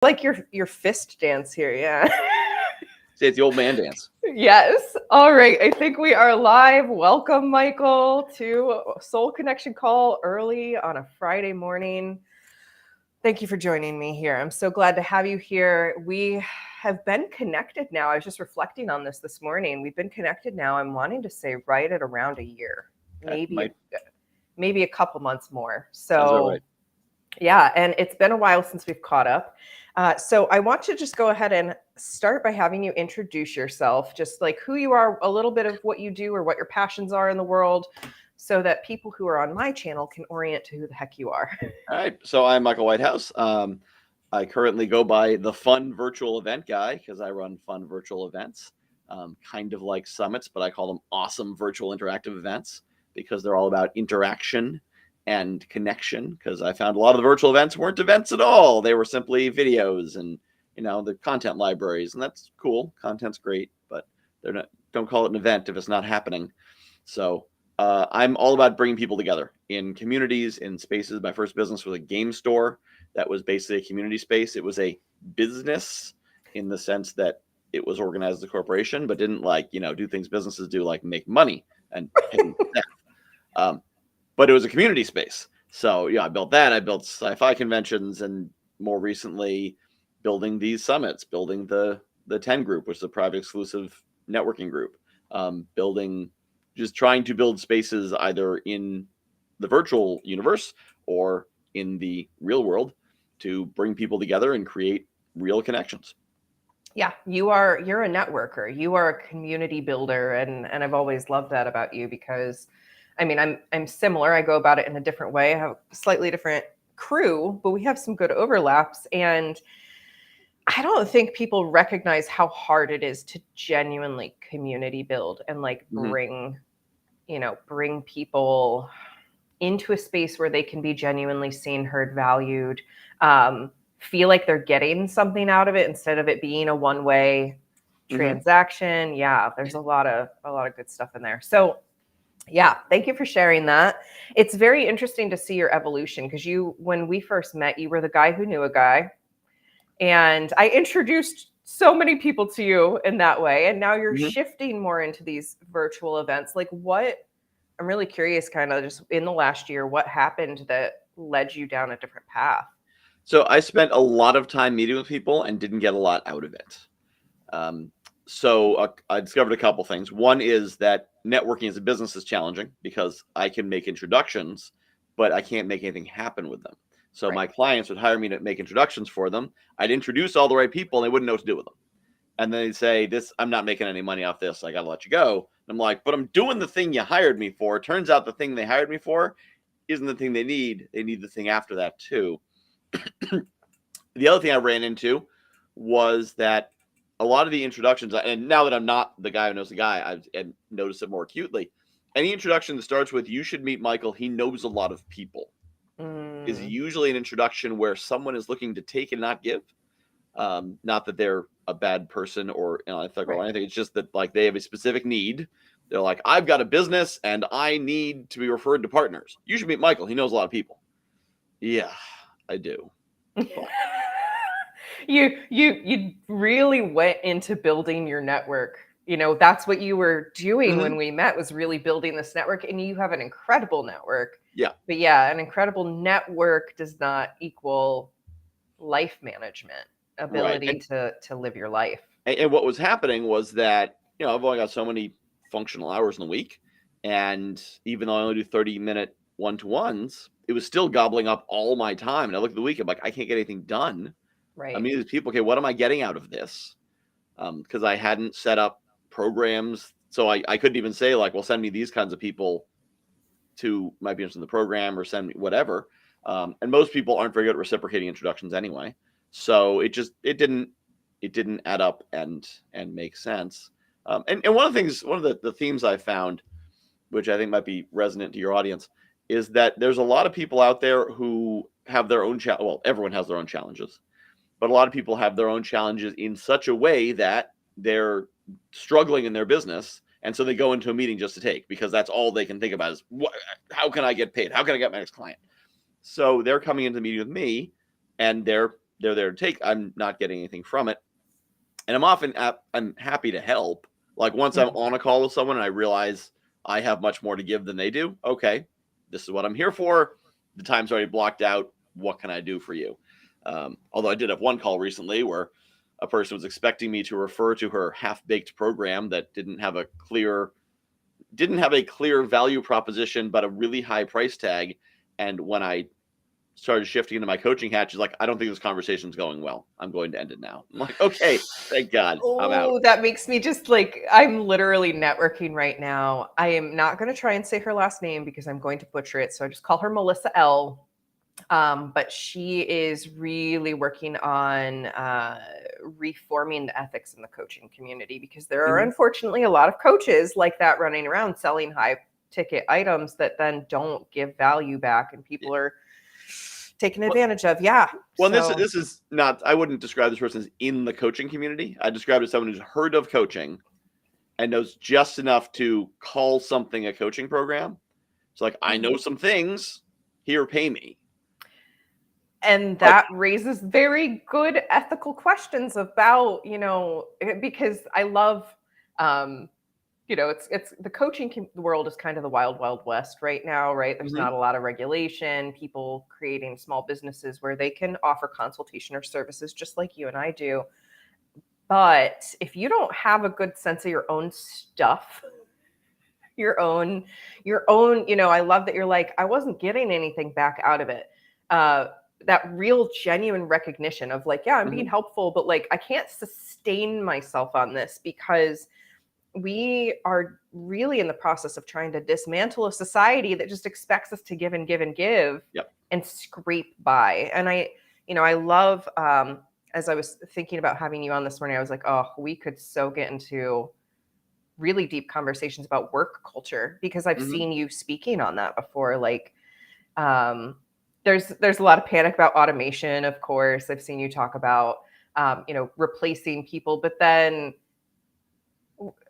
Like your fist dance here, yeah. It's the old man dance. Yes. All right. I think we are live. Welcome, Michael, to Soul Connection Call early on a Friday morning. Thank you for joining me here. I'm so glad to have you here. We have been connected now. I was just reflecting on this morning. We've been connected now. I'm wanting to say right at around a year, maybe a couple months more. Sounds about So right. yeah, and it's been a while since we've caught up. So I want to just go ahead and start by having you introduce yourself, just like who you are, a little bit of what you do or what your passions are in the world, so that people who are on my channel can orient to who the heck you are. All right. So I'm Michael Whitehouse. I currently go by the Fun Virtual Event Guy because I run fun virtual events, kind of like summits, but I call them awesome virtual interactive events because they're all about interaction and connection. Because I found a lot of the virtual events weren't events at all. They were simply videos and, the content libraries. And that's cool. Content's great, but don't call it an event if it's not happening. So I'm all about bringing people together in communities, in spaces. My first business was a game store that was basically a community space. It was a business in the sense that it was organized as a corporation, but didn't do things businesses do, like make money and pay staff. But it was a community space. So I built that. I built sci-fi conventions, and more recently building these summits, building the 10 group, which is a private exclusive networking group, just trying to build spaces either in the virtual universe or in the real world to bring people together and create real connections. Yeah, you're a networker. You are a community builder, and I've always loved that about you because, I'm similar. I go about it in a different way. I have a slightly different crew, but we have some good overlaps, and I don't think people recognize how hard it is to genuinely community build and bring people into a space where they can be genuinely seen, heard, valued, feel like they're getting something out of it instead of it being a one-way transaction. Yeah, there's a lot of good stuff in there. So yeah, thank you for sharing that. It's very interesting to see your evolution because when we first met, you were the guy who knew a guy. And I introduced so many people to you in that way. And now you're shifting more into these virtual events. I'm really curious, kind of just in the last year, what happened that led you down a different path? So I spent a lot of time meeting with people and didn't get a lot out of it. So I discovered a couple things. One is that networking as a business is challenging because I can make introductions, but I can't make anything happen with them. So my clients would hire me to make introductions for them. I'd introduce all the right people and they wouldn't know what to do with them. And then they'd say, I'm not making any money off this. I got to let you go. And I'm like, but I'm doing the thing you hired me for. Turns out the thing they hired me for isn't the thing they need. They need the thing after that too. The other thing I ran into was that a lot of the introductions, and now that I'm not the guy who knows the guy, I've noticed it more acutely. Any introduction that starts with, you should meet Michael, he knows a lot of people, is usually an introduction where someone is looking to take and not give. Not that they're a bad person or unethical or anything. It's just that they have a specific need. They're like, I've got a business and I need to be referred to partners. You should meet Michael. He knows a lot of people. Yeah, I do. You really went into building your network. That's what you were doing when we met, was really building this network, and you have an incredible network. Yeah. But yeah, an incredible network does not equal life management, ability to live your life. And what was happening was that, I've only got so many functional hours in the week. And even though I only do 30-minute one-to-ones, it was still gobbling up all my time. And I look at the week, I'm like, I can't get anything done. Right. I mean, these people, okay, what am I getting out of this? Because I hadn't set up programs. So I couldn't even say send me these kinds of people to might be interested in the program or send me whatever. And most people aren't very good at reciprocating introductions anyway. So it didn't add up and make sense. And one of the themes I found, which I think might be resonant to your audience, is that there's a lot of people out there who have their own everyone has their own challenges, but a lot of people have their own challenges in such a way that they're struggling in their business. And so they go into a meeting just to take, because that's all they can think about is, how can I get paid? How can I get my next client? So they're coming into the meeting with me and they're they're there to take. I'm not getting anything from it. And I'm happy to help. Like once I'm on a call with someone and I realize I have much more to give than they do, okay, this is what I'm here for. The time's already blocked out. What can I do for you? Although I did have one call recently where a person was expecting me to refer to her half-baked program that didn't have a clear value proposition, but a really high price tag. And when I started shifting into my coaching hat, she's like, I don't think this conversation's going well. I'm going to end it now. I'm like, okay, thank God, I'm out. Oh, that makes me just like, I'm literally networking right now. I am not going to try and say her last name because I'm going to butcher it. So I just call her Melissa L. But she is really working on reforming the ethics in the coaching community, because there are unfortunately a lot of coaches like that running around selling high ticket items that then don't give value back, and people are taken advantage of. Yeah. Well, this is not, I wouldn't describe this person as in the coaching community. I describe it as someone who's heard of coaching and knows just enough to call something a coaching program. It's like, I know some things, here, pay me. And that raises very good ethical questions about, because I love, it's the coaching world is kind of the wild, wild west right now, right? There's not a lot of regulation, people creating small businesses where they can offer consultation or services just like you and I do. But if you don't have a good sense of your own stuff, your own, I love that you're like, I wasn't getting anything back out of it. That real genuine recognition of like, yeah, I'm being helpful, but like, I can't sustain myself on this, because we are really in the process of trying to dismantle a society that just expects us to give and give and give and scrape by. And I love, as I was thinking about having you on this morning, I was like, oh, we could so get into really deep conversations about work culture, because I've seen you speaking on that before. Like, there's a lot of panic about automation, of course. I've seen you talk about, replacing people, but then,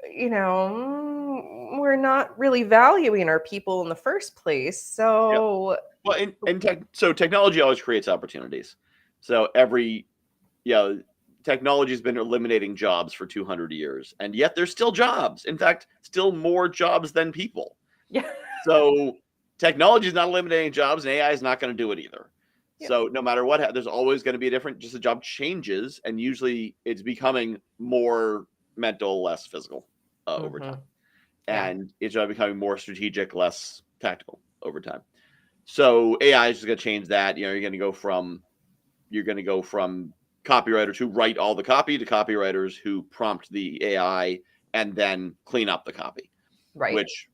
we're not really valuing our people in the first place. So, so technology always creates opportunities. So technology has been eliminating jobs for 200 years, and yet there's still jobs. In fact, still more jobs than people. Yeah. So technology is not eliminating jobs, and AI is not going to do it either. Yeah. So no matter what, there's always going to be a different, just the job changes, and usually it's becoming more mental, less physical over time. And it's becoming more strategic, less tactical over time. So AI is just going to change that. You're going to go from copywriters who write all the copy to copywriters who prompt the AI and then clean up the copy. Right. Which,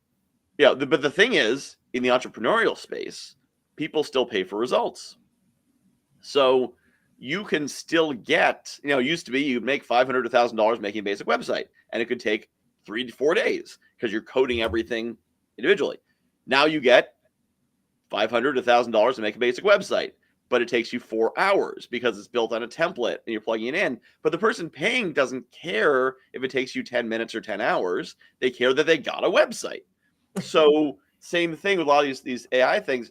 but the thing is, in the entrepreneurial space, people still pay for results. So you can still get, used to be you'd make $500 to $1,000 making a basic website, and it could take 3 to 4 days because you're coding everything individually. Now you get $500 to $1,000 to make a basic website, but it takes you 4 hours because it's built on a template and you're plugging it in. But the person paying doesn't care if it takes you 10 minutes or 10 hours. They care that they got a website. So same thing with a lot of these AI things.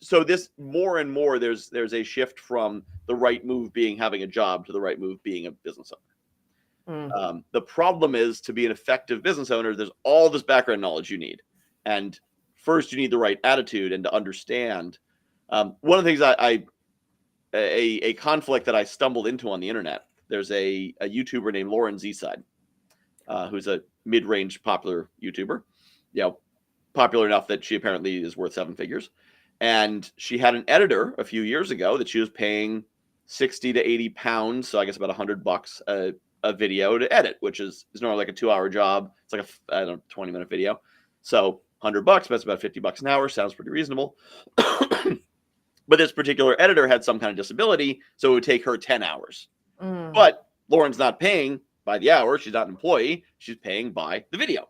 So this more and more, there's a shift from the right move being having a job to the right move being a business owner. The problem is, to be an effective business owner, there's all this background knowledge you need. And first, you need the right attitude and to understand. One of the things a conflict that I stumbled into on the internet, there's a YouTuber named Lauren Z-Side, who's a mid-range popular YouTuber, popular enough that she apparently is worth 7 figures. And she had an editor a few years ago that she was paying 60 to 80 pounds, so I guess about $100 a video to edit, which is normally like a 2-hour job. It's like a 20-minute video. So $100, that's about $50 an hour. Sounds pretty reasonable. But this particular editor had some kind of disability, so it would take her 10 hours. But Lauren's not paying by the hour. She's not an employee. She's paying by the video.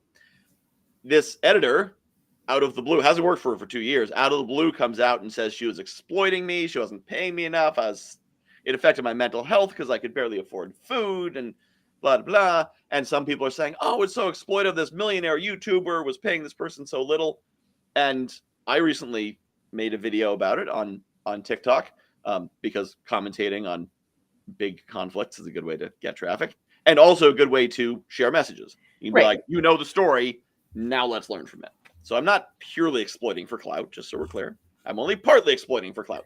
This editor, out of the blue, hasn't worked for her for 2 years. Out of the blue, comes out and says she was exploiting me. She wasn't paying me enough. It affected my mental health because I could barely afford food and blah, blah. And some people are saying, oh, it's so exploitive. This millionaire YouTuber was paying this person so little. And I recently made a video about it on TikTok. because commentating on big conflicts is a good way to get traffic, and also a good way to share messages. You can be like, you know the story, now let's learn from it. So I'm not purely exploiting for clout, just so we're clear. I'm only partly exploiting for clout.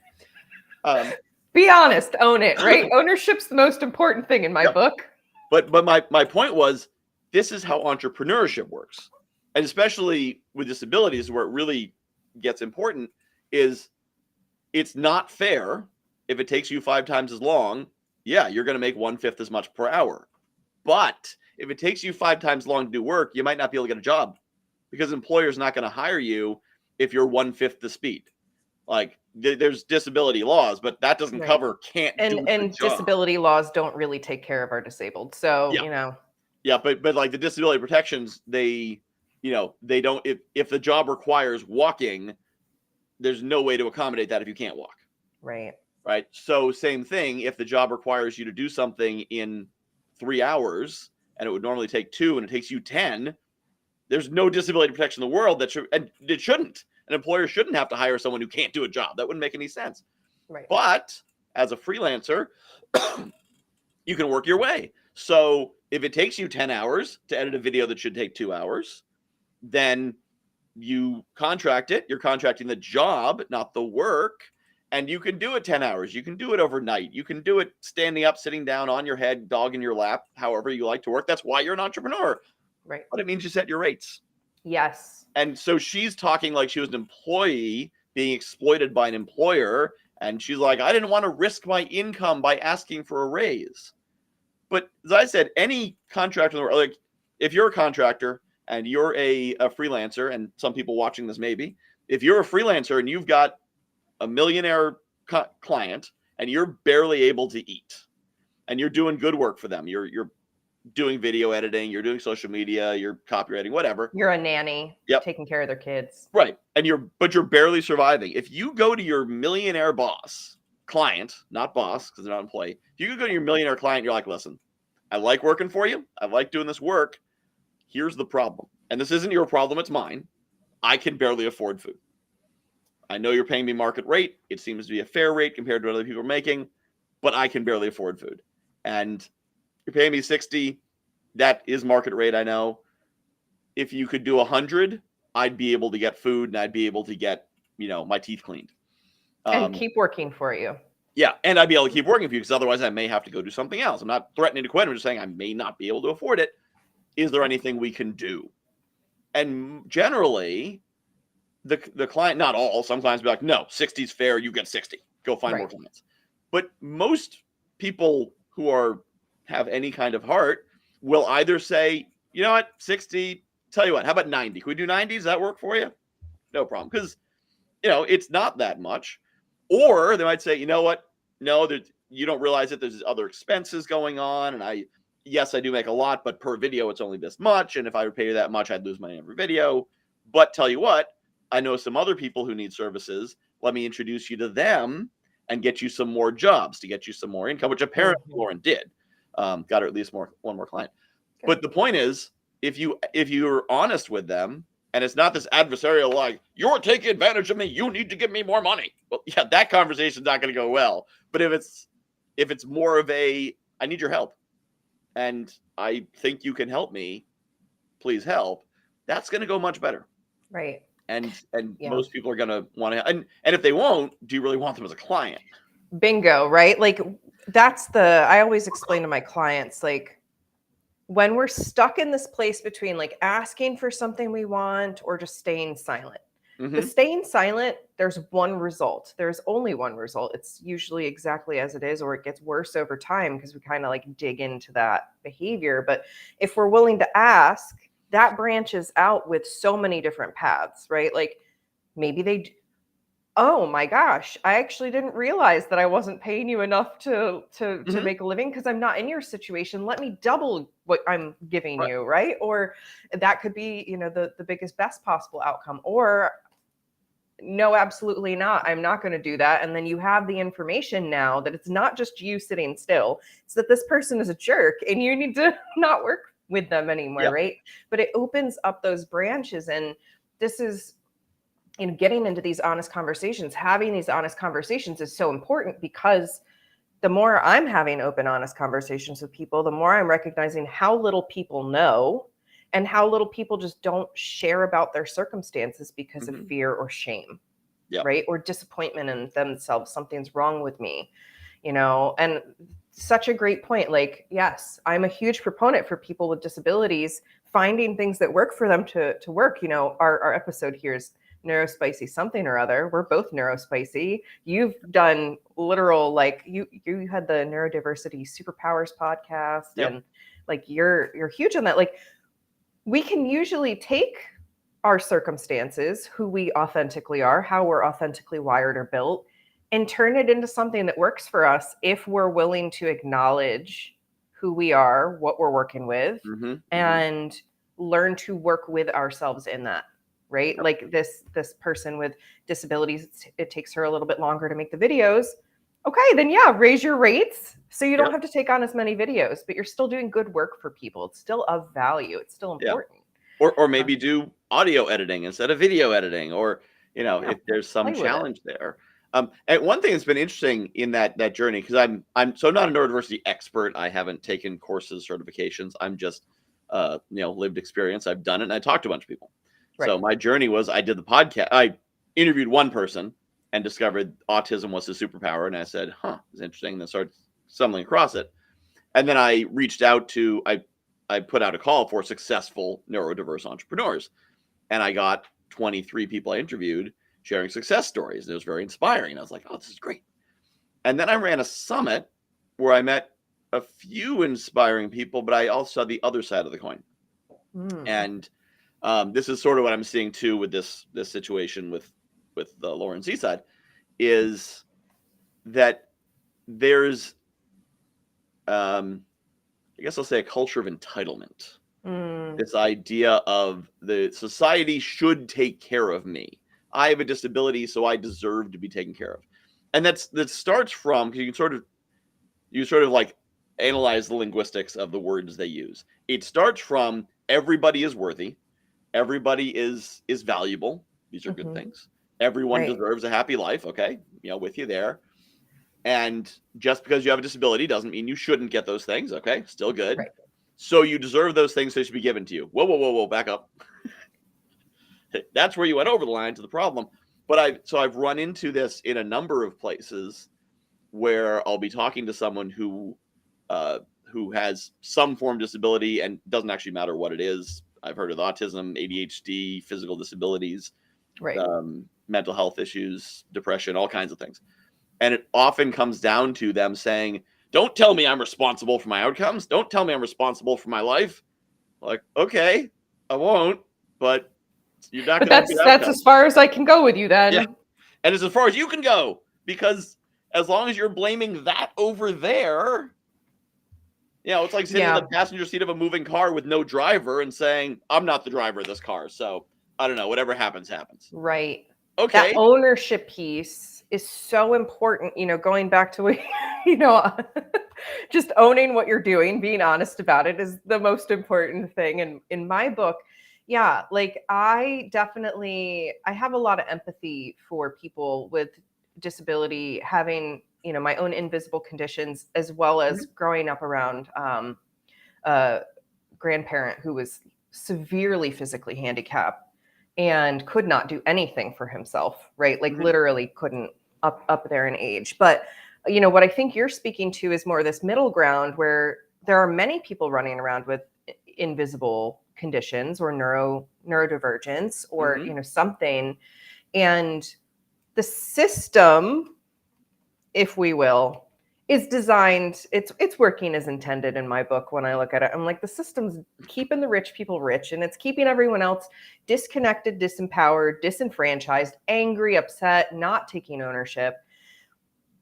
Be honest, own it, right? Ownership's the most important thing in my book. But my point was, this is how entrepreneurship works. And especially with disabilities, where it really gets important is it's not fair if it takes you 5 times as long. Yeah, you're going to make 1/5 as much per hour. But if it takes you 5 times long to do work, you might not be able to get a job because employer's not going to hire you if you're 1/5 the speed. Like there's disability laws, but that doesn't cover can't do the and job. Disability laws don't really take care of our disabled. So, Yeah, but like the disability protections, they don't, if the job requires walking, there's no way to accommodate that if you can't walk. Right. So same thing, if the job requires you to do something in 3 hours and it would normally take 2 and it takes you 10, there's no disability protection in the world that should, and it shouldn't. An employer shouldn't have to hire someone who can't do a job. That wouldn't make any sense. But as a freelancer, you can work your way. So if it takes you 10 hours to edit a video that should take 2 hours, then you contract it. You're contracting the job, not the work. And you can do it 10 hours. You can do it overnight. You can do it standing up, sitting down, on your head, dog in your lap, however you like to work. That's why you're an entrepreneur. But it means you set your rates. Yes. And so she's talking like she was an employee being exploited by an employer. And she's like, I didn't want to risk my income by asking for a raise. But as I said, any contractor in the world, like if you're a contractor and you're a freelancer, and some people watching this maybe, if you're a freelancer and you've got a millionaire client and you're barely able to eat and you're doing good work for them, you're doing video editing, you're doing social media, you're copywriting, whatever. You're a nanny, taking care of their kids. Right. And you're barely surviving. If you go to your millionaire boss, client, not boss, because they're not employee. If you go to your millionaire client, you're like, listen, I like working for you. I like doing this work. Here's the problem. And this isn't your problem, it's mine. I can barely afford food. I know you're paying me market rate. It seems to be a fair rate compared to what other people are making, but I can barely afford food. And you're paying me 60. That is market rate, I know. If you could do 100, I'd be able to get food and I'd be able to get, my teeth cleaned. And keep working for you. Yeah, and I'd be able to keep working for you because otherwise I may have to go do something else. I'm not threatening to quit. I'm just saying I may not be able to afford it. Is there anything we can do? And generally, the client, not all, some clients be like, no, 60 is fair. You get 60. Go find more clients. But most people who have any kind of heart will either say, you know what, 60, tell you what, how about 90? Can we do 90? Does that work for you? No problem. Because, it's not that much. Or they might say, you know what, no, you don't realize that there's other expenses going on. And yes, I do make a lot, but per video, it's only this much. And if I would pay you that much, I'd lose money every video. But tell you what, I know some other people who need services. Let me introduce you to them and get you some more jobs to get you some more income, which apparently Lauren did. Got her at least one more client. Okay. But the point is, if you're honest with them, and it's not this adversarial like, you're taking advantage of me, you need to give me more money. Well, yeah, that conversation's not going to go well. But if it's more of a, I need your help, and I think you can help me, please help, that's going to go much better. Right. And most people are going to want to, and if they won't, do you really want them as a client? Bingo, right? Like I always explain to my clients, like, when we're stuck in this place between like asking for something we want or just staying silent. The staying silent, there's one result. There's only one result. It's usually exactly as it is, or it gets worse over time because we kind of like dig into that behavior. But if we're willing to ask, that branches out with so many different paths, right? Like maybe oh my gosh, I actually didn't realize that I wasn't paying you enough to make a living because I'm not in your situation. Let me double what I'm giving you, right? Or that could be, the biggest, best possible outcome. Or no, absolutely not. I'm not going to do that. And then you have the information now that it's not just you sitting still. It's that this person is a jerk and you need to not work with them anymore, right? But it opens up those branches. And this is getting into these honest conversations, having these honest conversations is so important, because the more I'm having open, honest conversations with people, the more I'm recognizing how little people know and how little people just don't share about their circumstances because of fear or shame, right? Or disappointment in themselves. Something's wrong with me, and such a great point. Like, yes, I'm a huge proponent for people with disabilities finding things that work for them to work. Our episode here is Neurospicy something or other. We're both Neurospicy. You've done literal, like you had the Neurodiversity Superpowers podcast, and like you're huge on that. Like, we can usually take our circumstances, who we authentically are, how we're authentically wired or built, and turn it into something that works for us if we're willing to acknowledge who we are, what we're working with, and learn to work with ourselves in that, right? Like this person with disabilities, it takes her a little bit longer to make the videos. Okay, then raise your rates so you don't have to take on as many videos, but you're still doing good work for people. It's still of value. It's still important. Or maybe do audio editing instead of video editing, or if there's some challenge there. And one thing that's been interesting in that journey, because I'm not a neurodiversity expert. I haven't taken courses, certifications. I'm just lived experience. I've done it, and I talked to a bunch of people. Right. So my journey was, I did the podcast. I interviewed one person and discovered autism was his superpower, and I said, it's interesting. And then started stumbling across it, and then I reached out to I put out a call for successful neurodiverse entrepreneurs, and I got 23 people I interviewed sharing success stories. And it was very inspiring. I was like, this is great. And then I ran a summit where I met a few inspiring people, but I also saw the other side of the coin. And this is sort of what I'm seeing too with this situation with the Lauren Seaside, is that there's I guess I'll say a culture of entitlement. This idea of the society should take care of me. I have a disability, so I deserve to be taken care of. And that starts from, because you sort of like analyze the linguistics of the words they use. It starts from everybody is worthy, everybody is valuable. These are good things. Everyone deserves a happy life. Okay, with you there. And just because you have a disability doesn't mean you shouldn't get those things. Okay, still good. Right. So you deserve those things, so they should be given to you. Whoa, back up. That's where you went over the line to the problem. But I've run into this in a number of places where I'll be talking to someone who has some form of disability, and doesn't actually matter what it is. I've heard of autism, ADHD, physical disabilities, mental health issues, depression, all kinds of things. And it often comes down to them saying, don't tell me I'm responsible for my outcomes. Don't tell me I'm responsible for my life. Like, okay, I won't, but you're not going to. That's as far as I can go with you then. Yeah. And it's as far as you can go, because as long as you're blaming that over there, it's like sitting in the passenger seat of a moving car with no driver and saying, I'm not the driver of this car. So I don't know, whatever happens, happens. Right. Okay. That ownership piece is so important, going back to just owning what you're doing, being honest about it is the most important thing. And in my book, like I have a lot of empathy for people with disability, having, my own invisible conditions, as well as growing up around a grandparent who was severely physically handicapped and could not do anything for himself, right? Like literally couldn't up there in age. But, what I think you're speaking to is more this middle ground where there are many people running around with invisible conditions or neurodivergence or, something. And the system, if we will, is designed, it's working as intended in my book. When I look at it, I'm like, the system's keeping the rich people rich, and it's keeping everyone else disconnected, disempowered, disenfranchised, angry, upset, not taking ownership.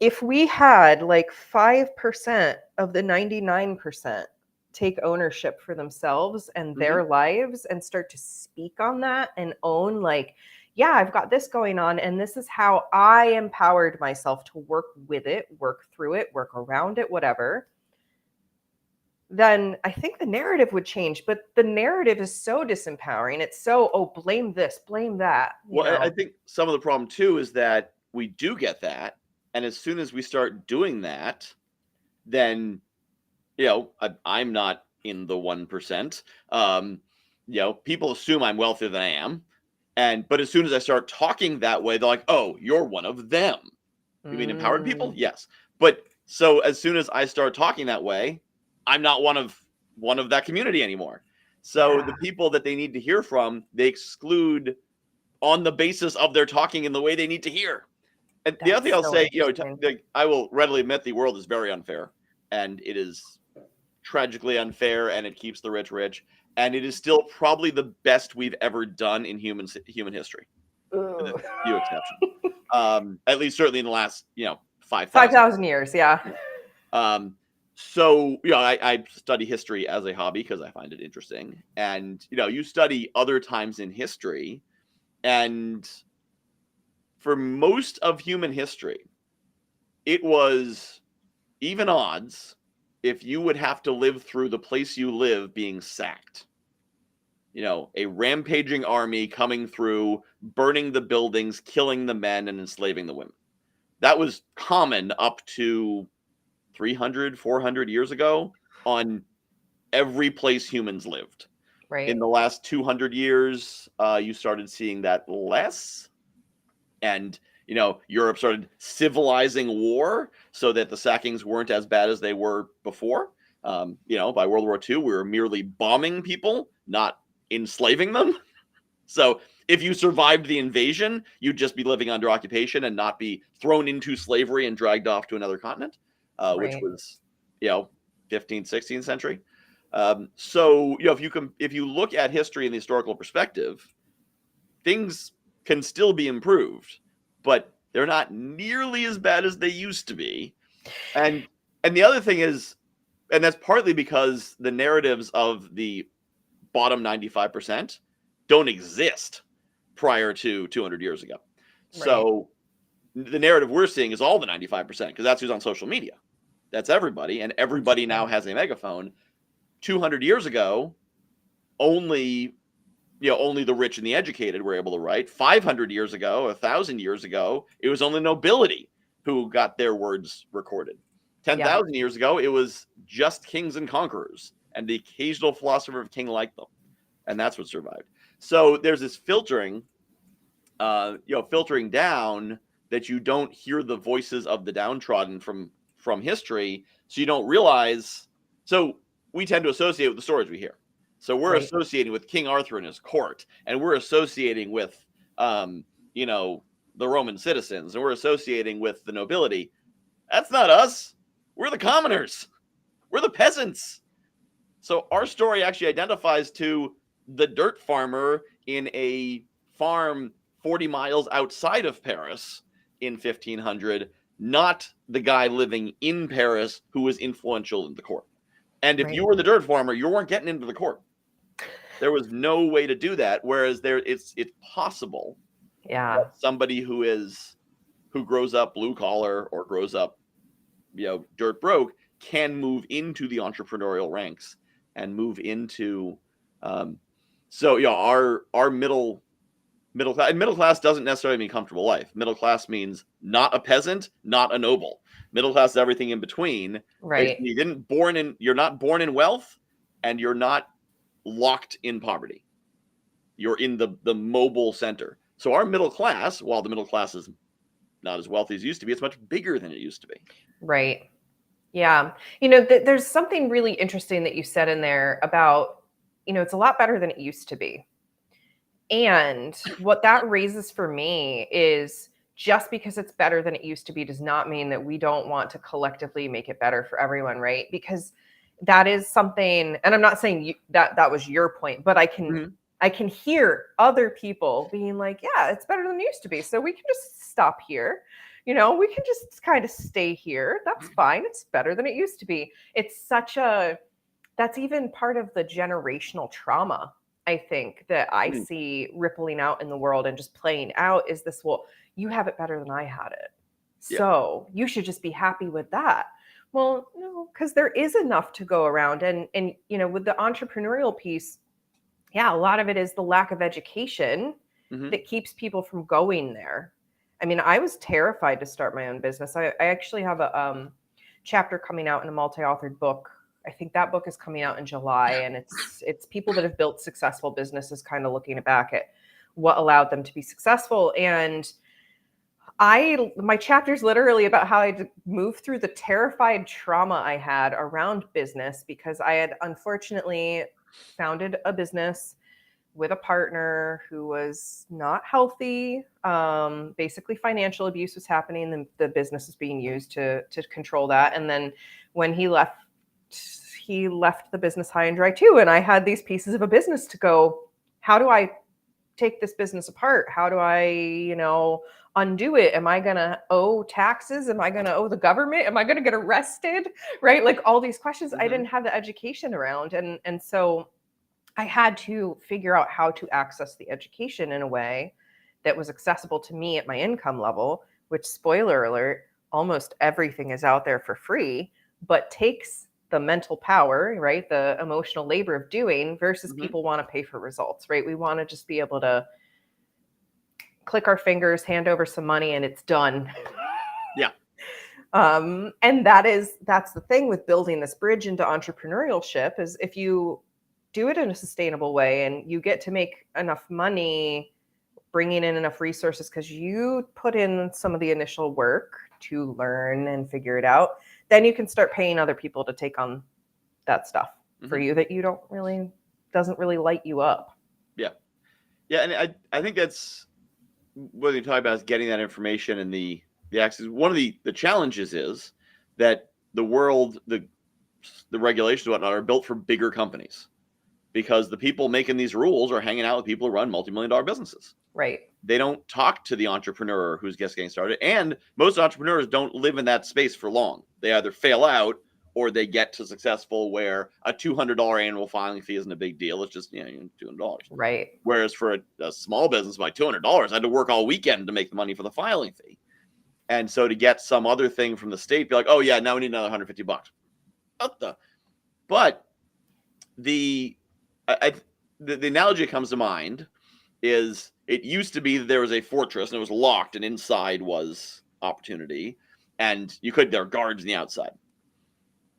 If we had like 5% of the 99% take ownership for themselves and their lives and start to speak on that and own, like, I've got this going on, and this is how I empowered myself to work with it, work through it, work around it, whatever. then I think the narrative would change. But the narrative is so disempowering. It's so, oh, blame this, blame that. Well, I think some of the problem too is that we do get that, and as soon as we start doing that, then I'm not in the 1%. People assume I'm wealthier than I am, but as soon as I start talking that way, they're like, "Oh, you're one of them." You mean empowered people? Yes, but so as soon as I start talking that way, I'm not one of that community anymore. So the people that they need to hear from, they exclude on the basis of their talking in the way they need to hear. And the other thing I'll say, I will readily admit the world is very unfair, and it is tragically unfair, and it keeps the rich rich, and it is still probably the best we've ever done in human history. With a few exceptions. At least certainly in the last 5,000 years. Yeah. So I study history as a hobby because I find it interesting, and you study other times in history, and for most of human history, it was even odds if you would have to live through the place you live being sacked. A rampaging army coming through, burning the buildings, killing the men, and enslaving the women. That was common up to 300, 400 years ago on every place humans lived. Right. In the last 200 years, you started seeing that less. And, Europe started civilizing war so that the sackings weren't as bad as they were before. By World War II, we were merely bombing people, not enslaving them. So if you survived the invasion, you'd just be living under occupation and not be thrown into slavery and dragged off to another continent, which was, 15th, 16th century. So, if you look at history in the historical perspective, things can still be improved, but they're not nearly as bad as they used to be. And the other thing is, and that's partly because the narratives of the bottom 95% don't exist prior to 200 years ago. Right. So the narrative we're seeing is all the 95%, because that's who's on social media. That's everybody, and everybody now has a megaphone. 200 years ago, only the rich and the educated were able to write. 500 years ago, 1,000 years ago, it was only nobility who got their words recorded. 10,000 years ago, it was just kings and conquerors, and the occasional philosopher of king like them, and that's what survived. So there's this filtering down, that you don't hear the voices of the downtrodden from history, so you don't realize. So we tend to associate with the stories we hear. So we're associating with King Arthur and his court, and we're associating with the Roman citizens, and we're associating with the nobility. That's not us. We're the commoners. We're the peasants. So our story actually identifies to the dirt farmer in a farm 40 miles outside of Paris in 1500, not the guy living in Paris who was influential in the court. And if you were the dirt farmer, you weren't getting into the court. There was no way to do that. Whereas it's possible that somebody who grows up blue collar or grows up, dirt broke, can move into the entrepreneurial ranks and move into, our middle class. And middle class doesn't necessarily mean comfortable life. Middle class means not a peasant, not a noble. Middle class is everything in between. Right. You're not born in wealth, and you're not locked in poverty. You're in the mobile center. So our middle class, while the middle class is not as wealthy as it used to be, it's much bigger than it used to be. Right. Yeah. There's something really interesting that you said in there about, it's a lot better than it used to be. And what that raises for me is, just because it's better than it used to be does not mean that we don't want to collectively make it better for everyone, right? Because that is something, and I'm not saying that was your point, but I can hear other people being like, yeah, it's better than it used to be. So we can just stop here. We can just kind of stay here. That's fine. It's better than it used to be. It's that's even part of the generational trauma, I think, that I see rippling out in the world and just playing out, is this, well, you have it better than I had it, so you should just be happy with that. Well, no, because there is enough to go around. And with the entrepreneurial piece, yeah, a lot of it is the lack of education that keeps people from going there. I mean, I was terrified to start my own business. I actually have a chapter coming out in a multi-authored book. I think that book is coming out in July, and it's people that have built successful businesses kind of looking back at what allowed them to be successful. And my chapter is literally about how I moved through the terrified trauma I had around business, because I had unfortunately founded a business with a partner who was not healthy. Basically, financial abuse was happening, and the business was being used to control that. And then when he left the business high and dry too. And I had these pieces of a business to go, how do I take this business apart? How do I, undo it? Am I going to owe taxes? Am I going to owe the government? Am I going to get arrested? Right? Like all these questions I didn't have the education around. And so I had to figure out how to access the education in a way that was accessible to me at my income level, which, spoiler alert, almost everything is out there for free, but takes the mental power, right? The emotional labor of doing versus people want to pay for results, right? We want to just be able to click our fingers, hand over some money, and it's done. Yeah. And that's the thing with building this bridge into entrepreneurship, is if you do it in a sustainable way and you get to make enough money, bringing in enough resources because you put in some of the initial work to learn and figure it out, then you can start paying other people to take on that stuff for you that doesn't really light you up. Yeah. Yeah. And I think that's what you talk about, is getting that information and the access. One of the challenges is that the world, the regulations and whatnot are built for bigger companies, because the people making these rules are hanging out with people who run multi-million-dollar businesses. Right. They don't talk to the entrepreneur who's just getting started. And most entrepreneurs don't live in that space for long. They either fail out or they get to successful where a $200 annual filing fee isn't a big deal. It's just, $200. Right. Whereas for a small business, by $200, I had to work all weekend to make the money for the filing fee. And so to get some other thing from the state, be like, oh yeah, now we need another $150. What the? But the analogy that comes to mind is, it used to be that there was a fortress and it was locked, and inside was opportunity, and there are guards on the outside.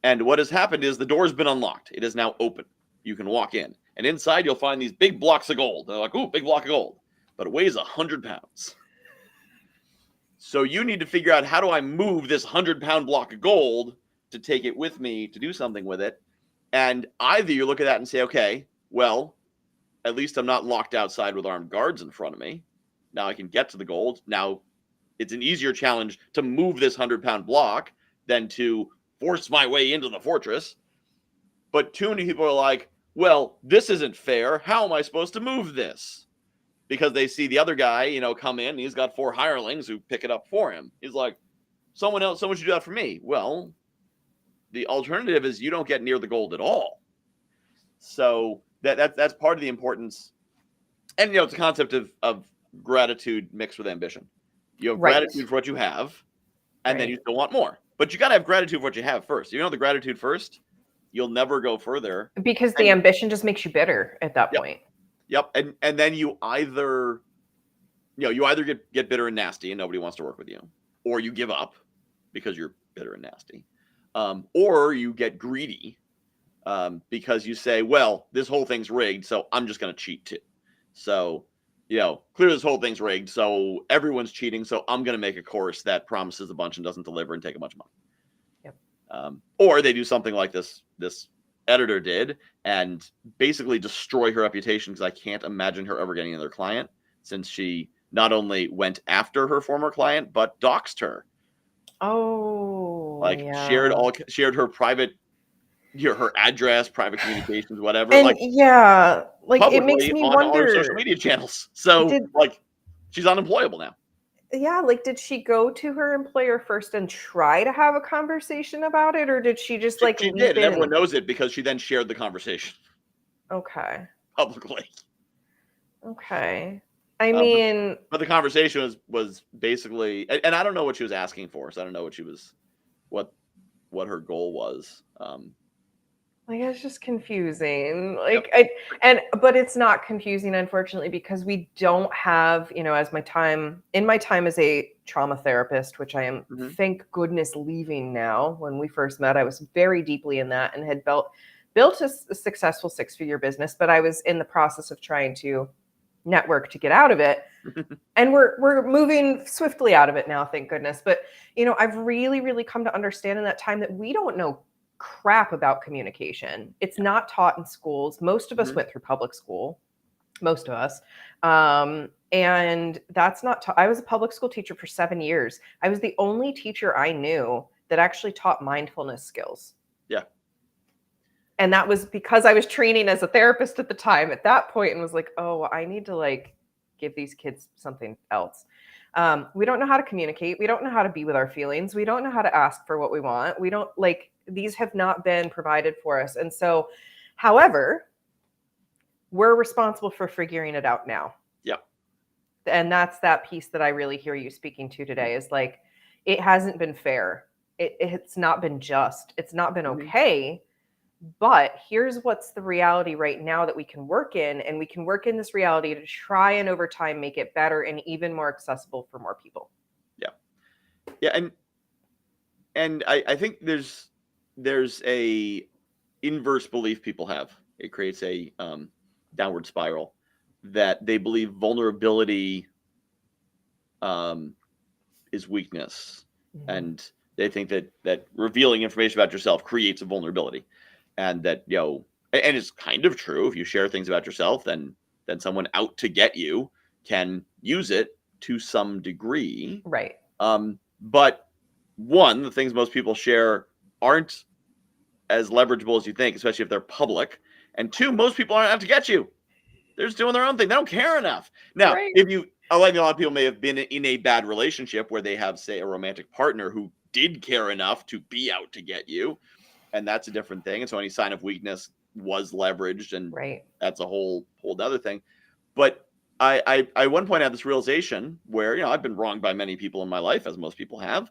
And what has happened is the door's been unlocked. It is now open. You can walk in, and inside you'll find these big blocks of gold. They're like, ooh, big block of gold, but it weighs 100 pounds. So you need to figure out, how do I move this 100-pound block of gold to take it with me to do something with it? And either you look at that and say, okay, well, at least I'm not locked outside with armed guards in front of me. Now I can get to the gold. Now it's an easier challenge to move this 100-pound block than to force my way into the fortress. But too many people are like, well, this isn't fair. How am I supposed to move this? Because they see the other guy, come in, and he's got 4 hirelings who pick it up for him. He's like, someone should do that for me. Well, the alternative is you don't get near the gold at all. So that's part of the importance. And it's a concept of gratitude mixed with ambition. You have gratitude for what you have, and then you still want more. But you got to have gratitude for what you have first. The gratitude first, you'll never go further. Because the ambition just makes you bitter at that point. Yep. And then you either get bitter and nasty and nobody wants to work with you, or you give up because you're bitter and nasty, or you get greedy because you say, well, this whole thing's rigged, so I'm just going to cheat too. So, clearly this whole thing's rigged, so everyone's cheating, so I'm going to make a course that promises a bunch and doesn't deliver and take a bunch of money. Yep. Or they do something like this editor did, and basically destroy her reputation, because I can't imagine her ever getting another client, since she not only went after her former client, but doxed her. Oh, shared her private, her address, private communications, whatever. And it makes me wonder, on social media channels. So she's unemployable now. Yeah, did she go to her employer first and try to have a conversation about it, or did she just she did, and everyone knows it because she then shared the conversation. Okay. Publicly. Okay. I mean, but the conversation was basically, and I don't know what she was asking for, so I don't know what what her goal was. Like, it's just confusing. Yep. But it's not confusing, unfortunately, because we don't have, as my time as a trauma therapist, which I am, thank goodness, leaving now. When we first met, I was very deeply in that and had built a successful 6-figure business, but I was in the process of trying to network to get out of it. And we're moving swiftly out of it now, thank goodness. But, I've really, really come to understand in that time that we don't know crap about communication. It's not taught in schools. Most of us went through public school, most of us. And that's not I was a public school teacher for 7 years. I was the only teacher I knew that actually taught mindfulness skills. Yeah. And that was because I was training as a therapist at the time at that point, and was like, oh, I need to give these kids something else. We don't know how to communicate. We don't know how to be with our feelings. We don't know how to ask for what we want. We don't these have not been provided for us. And so, however, we're responsible for figuring it out now. Yeah. And that's that piece that I really hear you speaking to today is it hasn't been fair. It's not been just. It's not been okay. But here's what's the reality right now that we can work in. And we can work in this reality to try and over time make it better and even more accessible for more people. Yeah. Yeah. And I think there's a inverse belief people have. It creates a downward spiral that they believe vulnerability is weakness. And they think that revealing information about yourself creates a vulnerability. And that, and it's kind of true. If you share things about yourself, then someone out to get you can use it to some degree. Right. But one, the things most people share aren't as leverageable as you think, especially if they're public. And two, most people aren't out to get you. They're just doing their own thing. They don't care enough. Now, a lot of people may have been in a bad relationship where they have, say, a romantic partner who did care enough to be out to get you. And that's a different thing. And so any sign of weakness was leveraged, and that's a whole other thing. But I at one point had this realization where, I've been wronged by many people in my life, as most people have.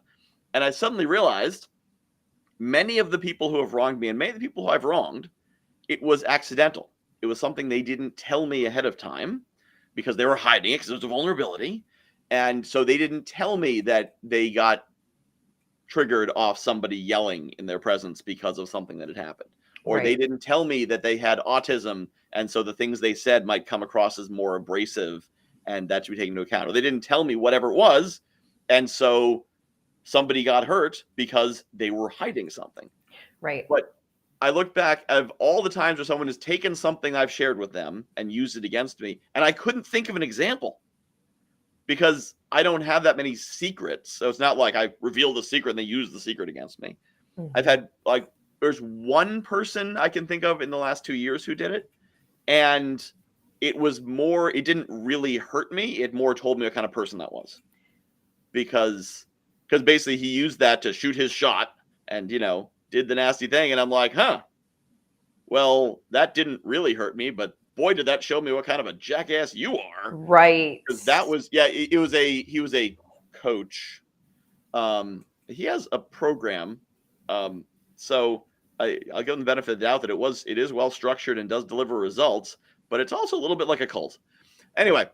And I suddenly realized many of the people who have wronged me and many of the people who I've wronged, it was accidental. It was something they didn't tell me ahead of time because they were hiding it because it was a vulnerability. And so they didn't tell me that they got triggered off somebody yelling in their presence because of something that had happened. Or they didn't tell me that they had autism, and so the things they said might come across as more abrasive, and that should be taken into account. Or they didn't tell me whatever it was, and so somebody got hurt because they were hiding something. Right. But I look back of all the times where someone has taken something I've shared with them and used it against me, and I couldn't think of an example because I don't have that many secrets. So it's not like I revealed a secret and they used the secret against me. I've had there's one person I can think of in the last 2 years who did it. And it didn't really hurt me. It more told me what kind of person that was. Because basically he used that to shoot his shot and, did the nasty thing. And I'm like, well, that didn't really hurt me, but boy, did that show me what kind of a jackass you are. Right. Because that was, he was a coach. He has a program. So I'll give him the benefit of the doubt that it is well structured and does deliver results, but it's also a little bit like a cult. Anyway,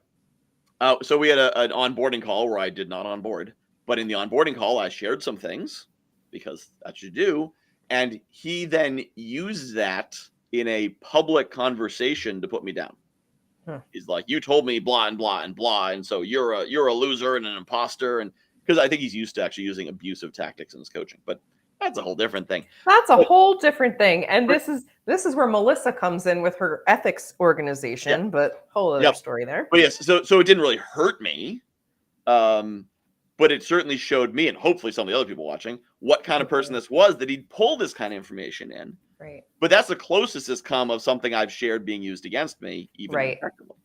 so we had an onboarding call where I did not onboard, but in the onboarding call, I shared some things because that's what you do. And he then used that in a public conversation to put me down. He's like, you told me blah and blah and blah. And so you're a loser and an imposter. And because I think he's used to actually using abusive tactics in his coaching, but that's a whole different thing. That's a whole different thing. And this is where Melissa comes in with her ethics organization, but whole other story there. But yes, so it didn't really hurt me. But it certainly showed me, and hopefully some of the other people watching, what kind of person this was, that he'd pull this kind of information in. Right. But that's the closest it's come of something I've shared being used against me, even effectively.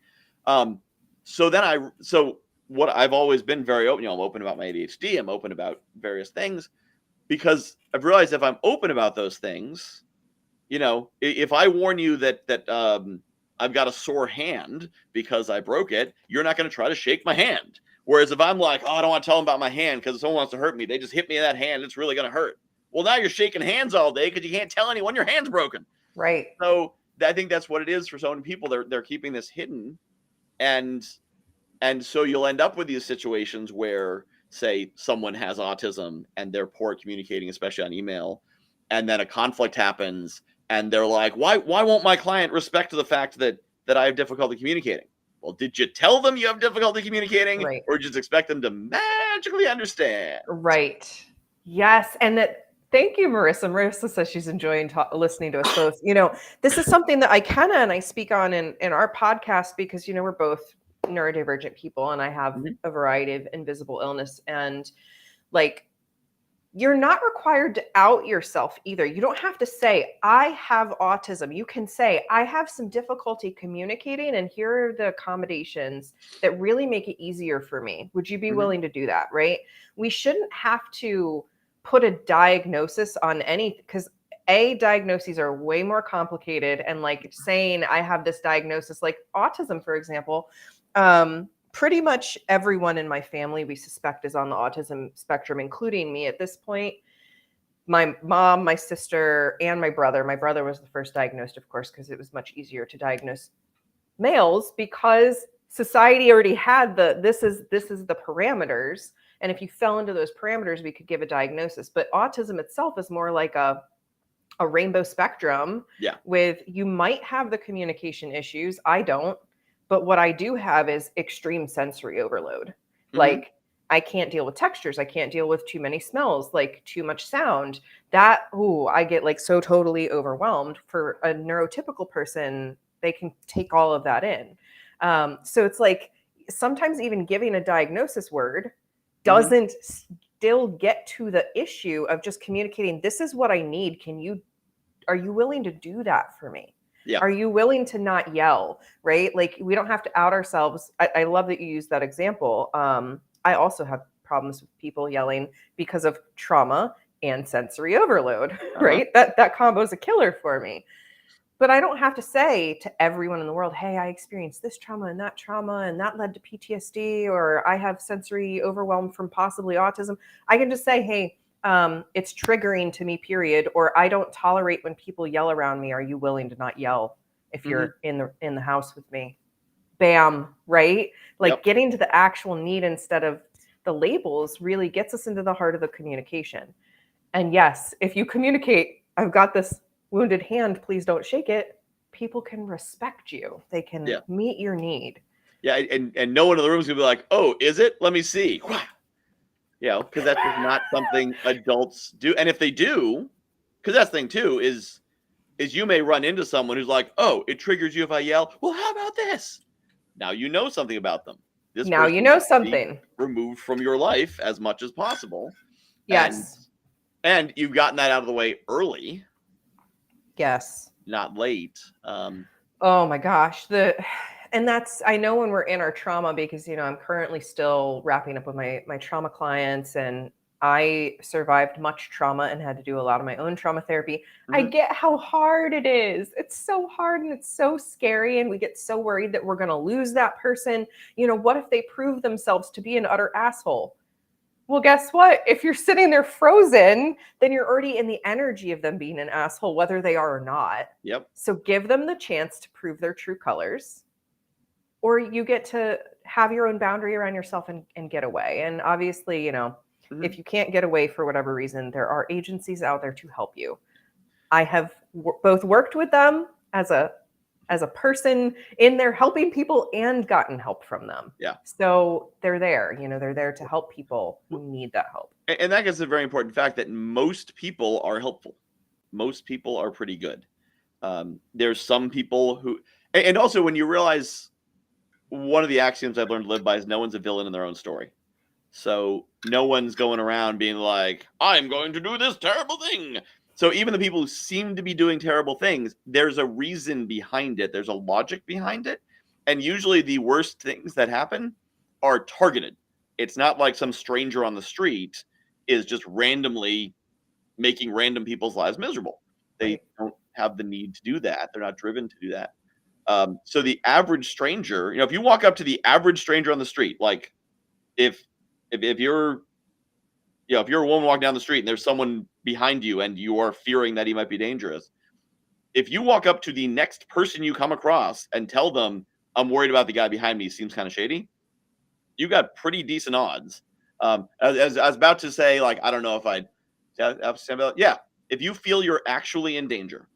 So what I've always been very open, I'm open about my ADHD, I'm open about various things, because I've realized if I'm open about those things, if I warn you that I've got a sore hand because I broke it, you're not going to try to shake my hand. Whereas if I'm like, I don't want to tell them about my hand because if someone wants to hurt me, they just hit me in that hand, it's really going to hurt. Well, now you're shaking hands all day because you can't tell anyone your hand's broken. Right. So I think that's what it is for so many people. They're keeping this hidden, and so you'll end up with these situations where, say, someone has autism and they're poor at communicating, especially on email, and then a conflict happens, and they're like, "Why won't my client respect the fact that I have difficulty communicating?" Well, did you tell them you have difficulty communicating, Right. or just expect them to magically understand? Right. Yes. And that, thank you, Marissa. Marissa says she's enjoying listening to us both. This is something that Ikenna and I speak on in our podcast because, we're both neurodivergent people and I have a variety of invisible illness. And like, you're not required to out yourself either. You don't have to say, I have autism. You can say, I have some difficulty communicating, and here are the accommodations that really make it easier for me. Would you be willing to do that? Right? We shouldn't have to put a diagnosis on any, because diagnoses are way more complicated. And like saying I have this diagnosis, like autism, for example, pretty much everyone in my family we suspect is on the autism spectrum, including me at this point. My mom, my sister, and my brother. My brother was the first diagnosed, of course, because it was much easier to diagnose males because society already had this is the parameters. And if you fell into those parameters, we could give a diagnosis. But autism itself is more like a rainbow spectrum. Yeah. With, you might have the communication issues. I don't. But what I do have is extreme sensory overload. Like, I can't deal with textures. I can't deal with too many smells, like too much sound. I get like so totally overwhelmed. For a neurotypical person, they can take all of that in. So it's like, sometimes even giving a diagnosis word doesn't still get to the issue of just communicating, this is what I need. Are you willing to do that for me? Yeah. Are you willing to not yell, right? Like, we don't have to out ourselves. I love that you use that example. I also have problems with people yelling because of trauma and sensory overload, right? That combo is a killer for me. But I don't have to say to everyone in the world, hey, I experienced this trauma, and that led to PTSD, or I have sensory overwhelm from possibly autism. I can just say, hey, it's triggering to me, period. Or I don't tolerate when people yell around me. Are you willing to not yell if you're in the house with me? Bam, right? Like, getting to the actual need instead of the labels really gets us into the heart of the communication. And yes, if you communicate, I've got this wounded hand, please don't shake it, people can respect you. They can meet your need. Yeah, and no one in the room is gonna be like, oh, is it? Let me see. Because that's just not something adults do. And if they do, because that's the thing too, is you may run into someone who's like, oh, it triggers you if I yell. Well, how about this? Now you know something about them. Now you know something. Removed from your life as much as possible. Yes. And you've gotten that out of the way early. Yes. Not late. Oh my gosh. And that's, I know when we're in our trauma, because, I'm currently still wrapping up with my trauma clients, and I survived much trauma and had to do a lot of my own trauma therapy. I get how hard it is. It's so hard and it's so scary. And we get so worried that we're going to lose that person. What if they prove themselves to be an utter asshole? Well, guess what? If you're sitting there frozen, then you're already in the energy of them being an asshole, whether they are or not. Yep. So give them the chance to prove their true colors, or you get to have your own boundary around yourself and get away. And obviously, if you can't get away for whatever reason, there are agencies out there to help you. I have both worked with them as a person in there helping people and gotten help from them. Yeah. So they're there, they're there to help people who need that help. And that gets a very important fact that most people are helpful. Most people are pretty good. There's some people who, and also when you realize, one of the axioms I've learned to live by is no one's a villain in their own story. So no one's going around being like, I'm going to do this terrible thing. So even the people who seem to be doing terrible things, there's a reason behind it. There's a logic behind it. And usually the worst things that happen are targeted. It's not like some stranger on the street is just randomly making random people's lives miserable. They don't have the need to do that. They're not driven to do that. So the average stranger, if you walk up to the average stranger on the street, like if you're a woman walking down the street and there's someone behind you and you are fearing that he might be dangerous, if you walk up to the next person you come across and tell them, I'm worried about the guy behind me, seems kind of shady, you got pretty decent odds. As I was about to say, like, I don't know if I'd, yeah, if you feel you're actually in danger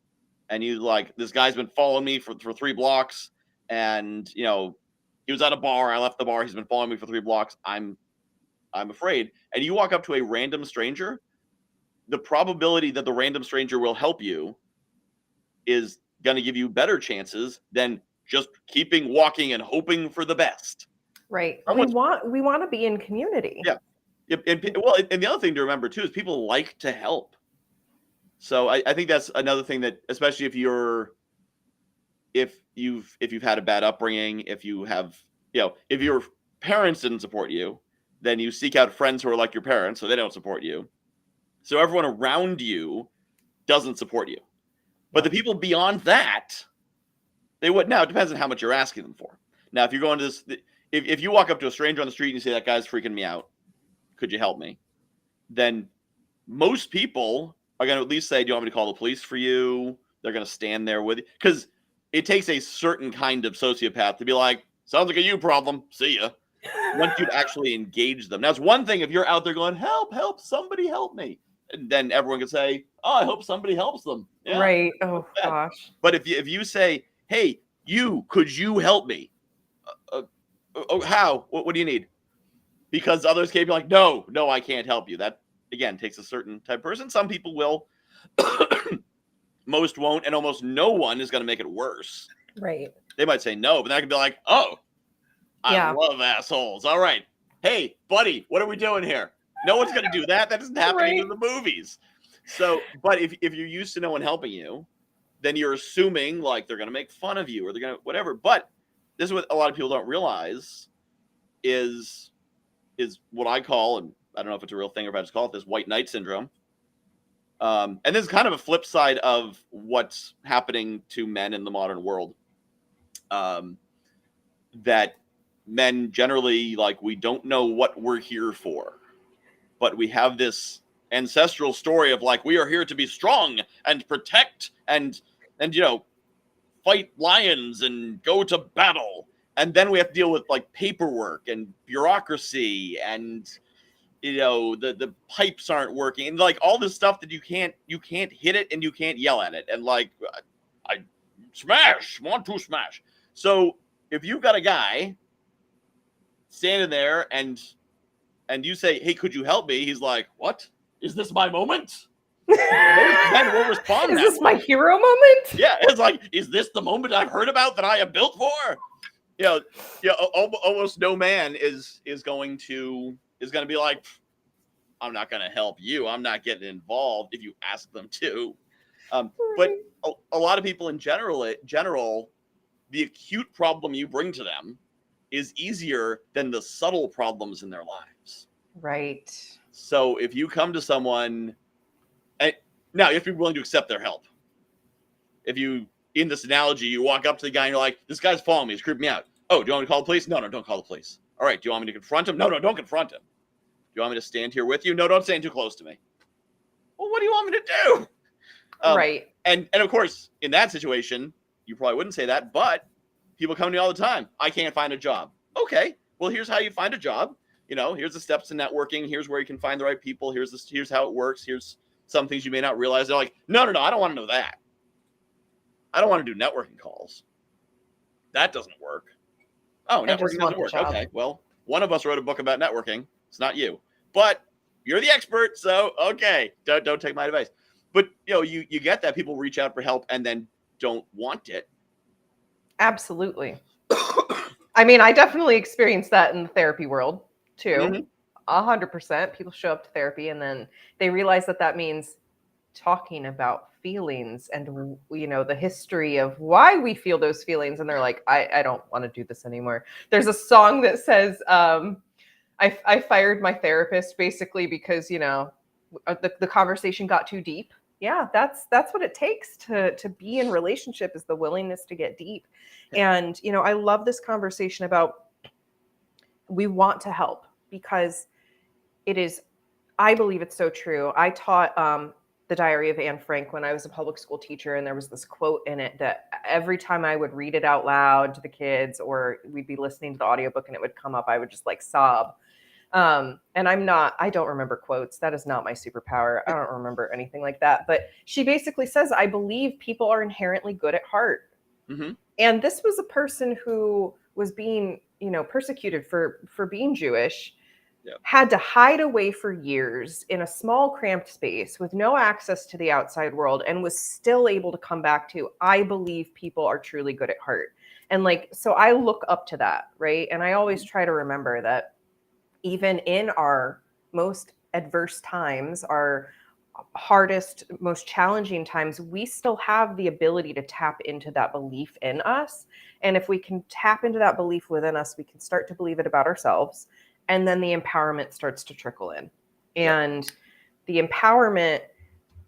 and you like, this guy's been following me for 3 blocks and, you know, he was at a bar, I left the bar, he's been following me for 3 blocks, I'm afraid. And you walk up to a random stranger, the probability that the random stranger will help you is going to give you better chances than just keeping walking and hoping for the best. Right. We want to be in community. Yeah. And the other thing to remember too is people like to help. So I think that's another thing that, especially if you've had a bad upbringing, if you have, you know, if your parents didn't support you, then you seek out friends who are like your parents, so they don't support you. So everyone around you doesn't support you. But the people beyond that, they would. Now, it depends on how much you're asking them for. Now, if you're going to this, if you walk up to a stranger on the street and you say, that guy's freaking me out, could you help me? Then most people are going to at least say, do you want me to call the police for you? They're going to stand there with you. Because it takes a certain kind of sociopath to be like, sounds like a you problem. See ya. Once you'd actually engage them. Now, it's one thing if you're out there going, help, somebody help me. And then everyone can say, oh, I hope somebody helps them. Yeah, right. Oh, gosh. But if you say, hey, could you help me? How? What do you need? Because others can be like, no, I can't help you. That, again, takes a certain type of person. Some people will. Most won't. And almost no one is going to make it worse. Right. They might say no, but that could be like, oh, I love assholes. All right. Hey, buddy, what are we doing here? No one's going to do that. That doesn't happen in the movies. So, but if you're used to no one helping you, then you're assuming like they're going to make fun of you or they're going to whatever. But this is what a lot of people don't realize is what I call, and I don't know if it's a real thing or if I just call it this, white knight syndrome. And this is kind of a flip side of what's happening to men in the modern world. That men generally, like, we don't know what we're here for, but we have this ancestral story of like, we are here to be strong and protect and you know, fight lions and go to battle. And then we have to deal with like paperwork and bureaucracy and, you know, the pipes aren't working and like all this stuff that you can't hit it and you can't yell at it. And like, I want to smash. So if you've got a guy standing there and you say, hey, could you help me? He's like, what? Is this my moment? Men will respond. Is this my hero moment? Yeah, it's like, is this the moment I've heard about that I am built for? You know, almost no man is going to be like, I'm not going to help you. I'm not getting involved if you ask them to. But a lot of people in general, the acute problem you bring to them is easier than the subtle problems in their lives. Right. So if you come to someone, now you have to be willing to accept their help. If you, in this analogy, you walk up to the guy and you're like, this guy's following me, he's creeping me out. Oh, do you want me to call the police? No, don't call the police. All right, do you want me to confront him? No, don't confront him. Do you want me to stand here with you? No, don't stand too close to me. Well, what do you want me to do? Right. And of course, in that situation, you probably wouldn't say that, but people come to me all the time. I can't find a job. Okay, well, here's how you find a job. You know, here's the steps to networking. Here's where you can find the right people. Here's how it works. Here's some things you may not realize. They're like, no, I don't want to know that. I don't want to do networking calls. That doesn't work. Oh, networking doesn't work. Okay, well, one of us wrote a book about networking. It's not you, but you're the expert. So, okay, don't take my advice. But, you know, you get that people reach out for help and then don't want it. Absolutely. I mean, I definitely experienced that in the therapy world too. 100%. People show up to therapy and then they realize that means talking about feelings and, you know, the history of why we feel those feelings. And they're like, I don't want to do this anymore. There's a song that says, I fired my therapist basically because, you know, the conversation got too deep. Yeah, that's what it takes to be in relationship, is the willingness to get deep. And, you know, I love this conversation about we want to help because it is I believe it's so true. I taught the Diary of Anne Frank when I was a public school teacher, and there was this quote in it that every time I would read it out loud to the kids, or we'd be listening to the audiobook and it would come up, I would just like sob. And I don't remember quotes. That is not my superpower. I don't remember anything like that. But she basically says, I believe people are inherently good at heart. Mm-hmm. And this was a person who was being, persecuted for being Jewish, Yep. had to hide away for years in a small, cramped space with no access to the outside world, and was still able to come back to, I believe people are truly good at heart. And like, so I look up to that, right? And I always try to remember that even in our most adverse times, our hardest, most challenging times, we still have the ability to tap into that belief in us. And if we can tap into that belief within us, we can start to believe it about ourselves. And then the empowerment starts to trickle in. And the empowerment,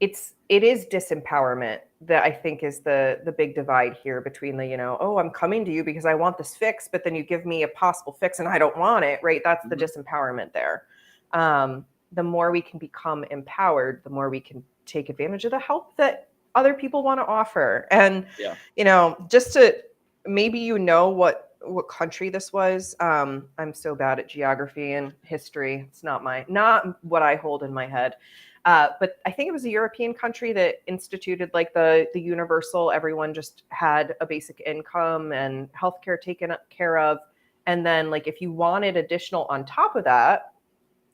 it is disempowerment that I think is the big divide here between the, oh, I'm coming to you because I want this fix, but then you give me a possible fix and I don't want it, right? That's the disempowerment there. The more we can become empowered, the more we can take advantage of the help that other people want to offer. And, just to maybe what country this was. I'm so bad at geography and history. It's not what I hold in my head. But I think it was a European country that instituted like the universal, everyone just had a basic income and healthcare taken care of. And then like if you wanted additional on top of that,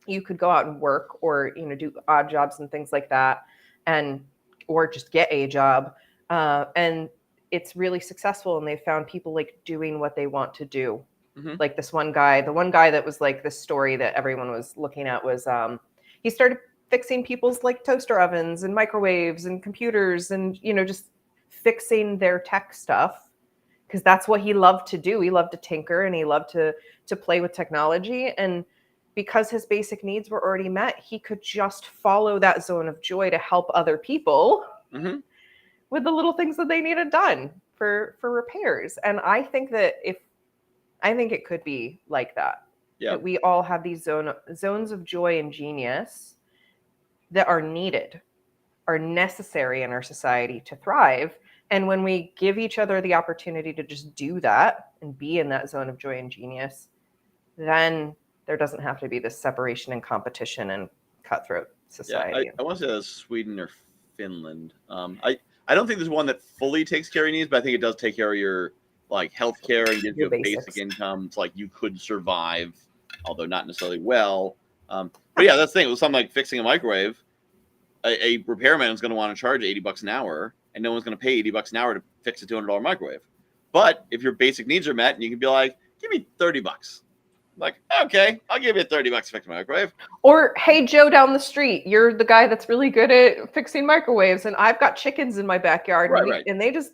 you could go out and work or, do odd jobs and things like that, or just get a job. And it's really successful, and they found people like doing what they want to do. Mm-hmm. Like the one guy that was like this story that everyone was looking at was he started fixing people's like toaster ovens and microwaves and computers and just fixing their tech stuff, because that's what he loved to do. He loved to tinker and he loved to play with technology. And because his basic needs were already met, he could just follow that zone of joy to help other people with the little things that they needed done for repairs. And I think that it could be like that. Yeah. That we all have these zones of joy and genius that are needed, are necessary in our society to thrive. And when we give each other the opportunity to just do that and be in that zone of joy and genius, then there doesn't have to be this separation and competition and cutthroat society. I want to say that's Sweden or Finland. I don't think there's one that fully takes care of your needs, but I think it does take care of your like healthcare and gives you a basic income. It's like you could survive, although not necessarily well. But yeah, that's the thing. It was something like fixing a microwave. A repairman is going to want to charge $80 an hour, and no one's going to pay $80 an hour to fix a $200 microwave. But if your basic needs are met, and you can be like, give me $30. Like, okay, I'll give you $30 to fix my microwave. Or, hey, Joe down the street, you're the guy that's really good at fixing microwaves, and I've got chickens in my backyard, right. And they just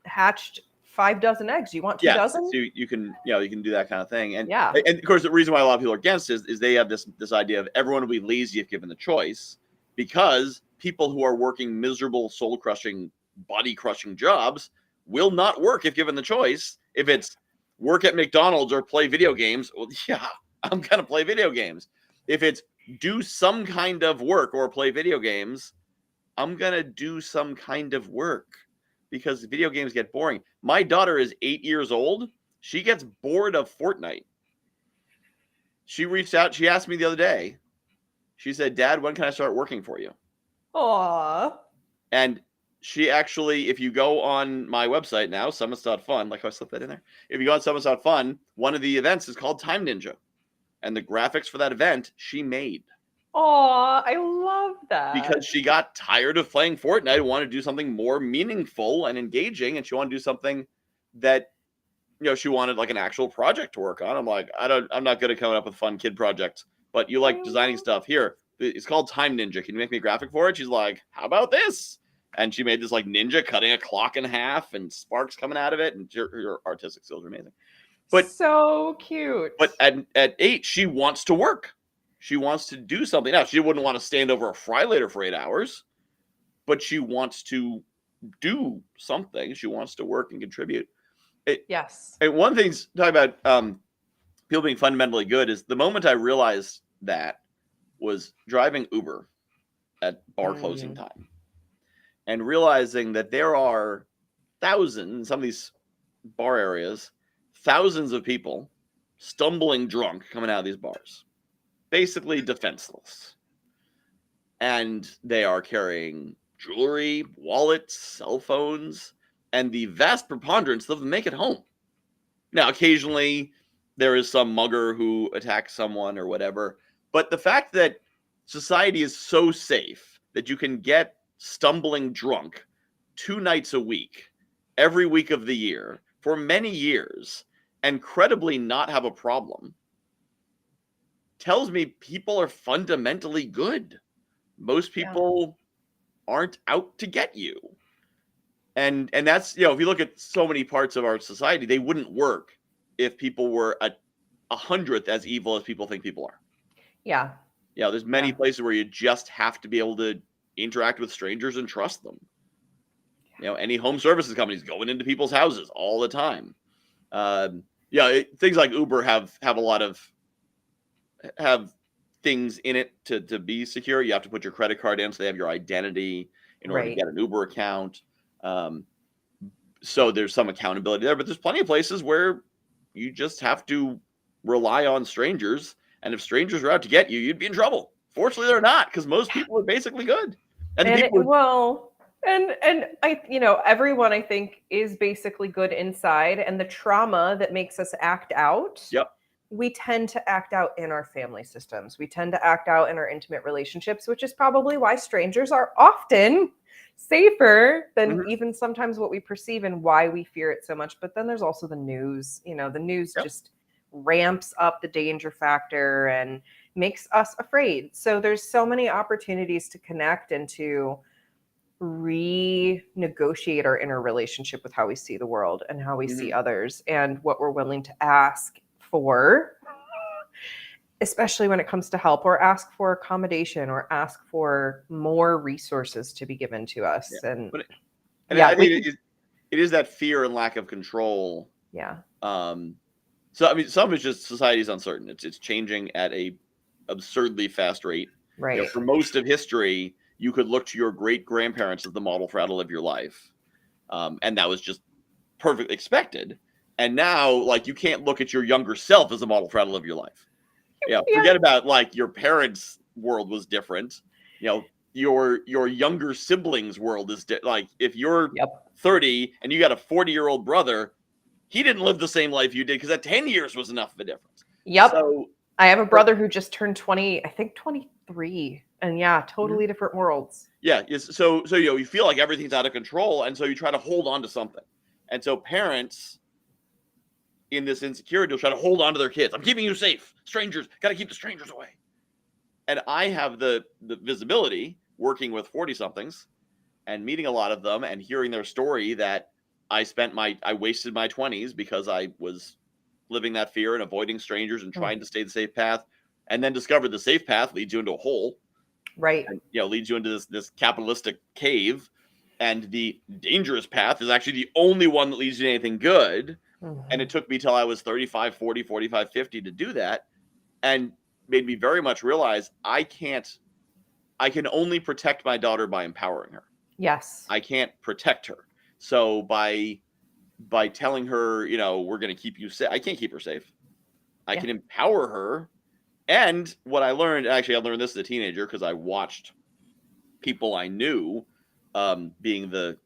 hatched 5 dozen eggs. You want 2 dozen? So you can do that kind of thing. And of course, the reason why a lot of people are against is they have this idea of everyone will be lazy if given the choice, because people who are working miserable, soul-crushing, body-crushing jobs will not work if given the choice. If it's work at McDonald's or play video games, well, yeah, I'm going to play video games. If it's do some kind of work or play video games, I'm going to do some kind of work, because video games get boring. My daughter is 8 years old. She gets bored of Fortnite. She reached out. She asked me the other day. She said, Dad, when can I start working for you? Aww. And she actually, if you go on my website now, summits.fun, like I slipped that in there. If you go on summits.fun, one of the events is called Time Ninja. And the graphics for that event, she made. Aw, I love that. Because she got tired of playing Fortnite and wanted to do something more meaningful and engaging. And she wanted to do something that, she wanted like an actual project to work on. I'm like, I'm not good at coming up with fun kid projects, but you like designing stuff. Here, it's called Time Ninja. Can you make me a graphic for it? She's like, how about this? And she made this like ninja cutting a clock in half and sparks coming out of it. And your artistic skills are amazing. But so cute. But at 8, she wants to work. She wants to do something. Now, she wouldn't want to stand over a fry later for 8 hours, but she wants to do something. She wants to work and contribute. Yes. And one thing talking about people being fundamentally good is the moment I realized that was driving Uber at bar closing Mm, time and realizing that there are thousands in some of these bar areas, thousands of people stumbling drunk coming out of these bars, basically defenseless. And they are carrying jewelry, wallets, cell phones, and the vast preponderance of them make it home. Now, occasionally there is some mugger who attacks someone or whatever, but the fact that society is so safe that you can get stumbling drunk 2 nights a week, every week of the year, for many years, and credibly not have a problem, tells me people are fundamentally good. Most yeah. people aren't out to get you. And that's, if you look at so many parts of our society, they wouldn't work if people were a hundredth as evil as people think people are. Yeah. There's many Yeah. places where you just have to be able to interact with strangers and trust them. Any home services companies going into people's houses all the time. Things like Uber have a lot of have things in it to be secure. You have to put your credit card in, so they have your identity in order to Right. get an Uber account. So there's some accountability there, but there's plenty of places where you just have to rely on strangers. And if strangers are out to get you, you'd be in trouble. Fortunately, they're not, because most people are basically good. And the And people, and I, everyone I think is basically good inside, and the trauma that makes us act out, yep, we tend to act out in our family systems. We tend to act out in our intimate relationships, which is probably why strangers are often safer than mhm, even sometimes what we perceive, and why we fear it so much. But then there's also the news. The news yep, just ramps up the danger factor and makes us afraid. So there's so many opportunities to connect and to renegotiate our inner relationship with how we see the world and how we see mhm, others and what we're willing to ask for, especially when it comes to help, or ask for accommodation, or ask for more resources to be given to yeah. us. And And yeah, I we think can, it is that fear and lack of control. yeah, Um, so I mean, some of it's just society's uncertain. It's changing at a absurdly fast rate. right. For most of history, you could look to your great grandparents as the model for how to live your life, and that was just perfectly expected. And now, like, you can't look at your younger self as a model for how to live your life. Yeah. Forget about like your parents' world was different. Your younger siblings' world is like, if you're Yep. 30 and you got a 40-year-old brother, he didn't live the same life you did, because that 10 years was enough of a difference. Yep. So, I have a brother who just turned 20, I think 23. And yeah, mhm, totally different worlds. yeah, so you feel like everything's out of control, and so you try to hold on to something. And so parents in this insecurity will try to hold on to their kids. I'm keeping you safe. Strangers, got to keep the strangers away. And I have the visibility working with 40 somethings and meeting a lot of them and hearing their story that I wasted my 20s because I was living that fear and avoiding strangers and Mm, trying to stay the safe path, and then discovered the safe path leads you into a hole, right. and leads you into this capitalistic cave, and the dangerous path is actually the only one that leads you to anything good. And Mhm. it took me till I was 35, 40, 45, 50 to do that, and made me very much realize I can only protect my daughter by empowering her. Yes. I can't protect her. So by telling her, we're going to keep you safe, I can't keep her safe. I Yeah. can empower her. And what I learned, actually, I learned this as a teenager because I watched people I knew being the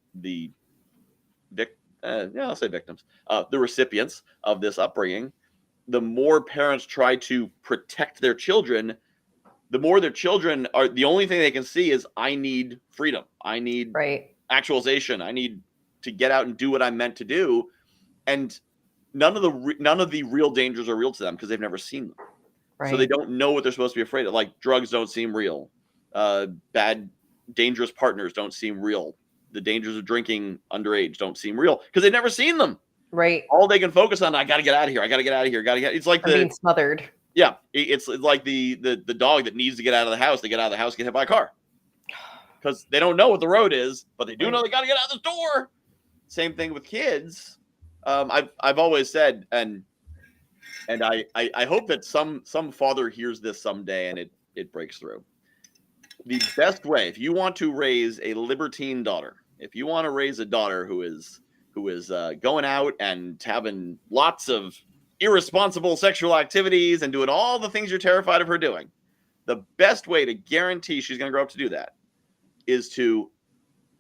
I'll say victims, the recipients of this upbringing. The more parents try to protect their children, the more their children are, the only thing they can see is, I need freedom. I need Right. actualization. I need to get out and do what I'm meant to do. And none of the real dangers are real to them because they've never seen them. So they Right. don't know what they're supposed to be afraid of. Like, drugs don't seem real. Bad, dangerous partners don't seem real. The dangers of drinking underage don't seem real because they've never seen them. Right. All they can focus on, I got to get out of here. I got to get out of here. Got to get. It's like Or being smothered. it's like the dog that needs to get out of the house. They get out of the house, get hit by a car because they don't know what the road is, but they do know Right. they got to get out of the door. Same thing with kids. I've always said, and I hope that some father hears this someday, and it breaks through. The best way, if you want to raise a libertine daughter, if you want to raise a daughter who is going out and having lots of irresponsible sexual activities and doing all the things you're terrified of her doing, the best way to guarantee she's going to grow up to do that is to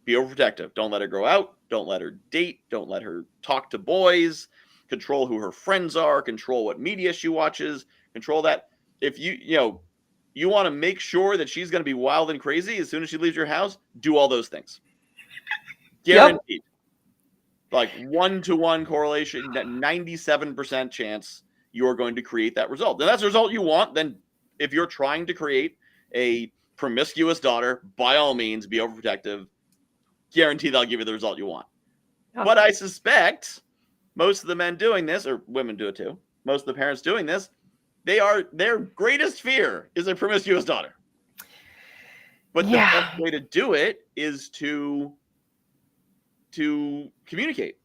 be overprotective. Don't let her go out. Don't let her date. Don't let her talk to boys. Control who her friends are. Control what media she watches. Control that. If you want to make sure that she's going to be wild and crazy as soon as she leaves your house, do all those things. Guaranteed. Yep. Like 1-to-1 correlation, that 97% chance you're going to create that result. And that's the result you want. Then if you're trying to create a promiscuous daughter, by all means, be overprotective. Guarantee they'll give you the result you want. Okay. But I suspect most of the men doing this, or women do it too, most of the parents doing this, their greatest fear is a promiscuous daughter. But the best way to do it is to communicate.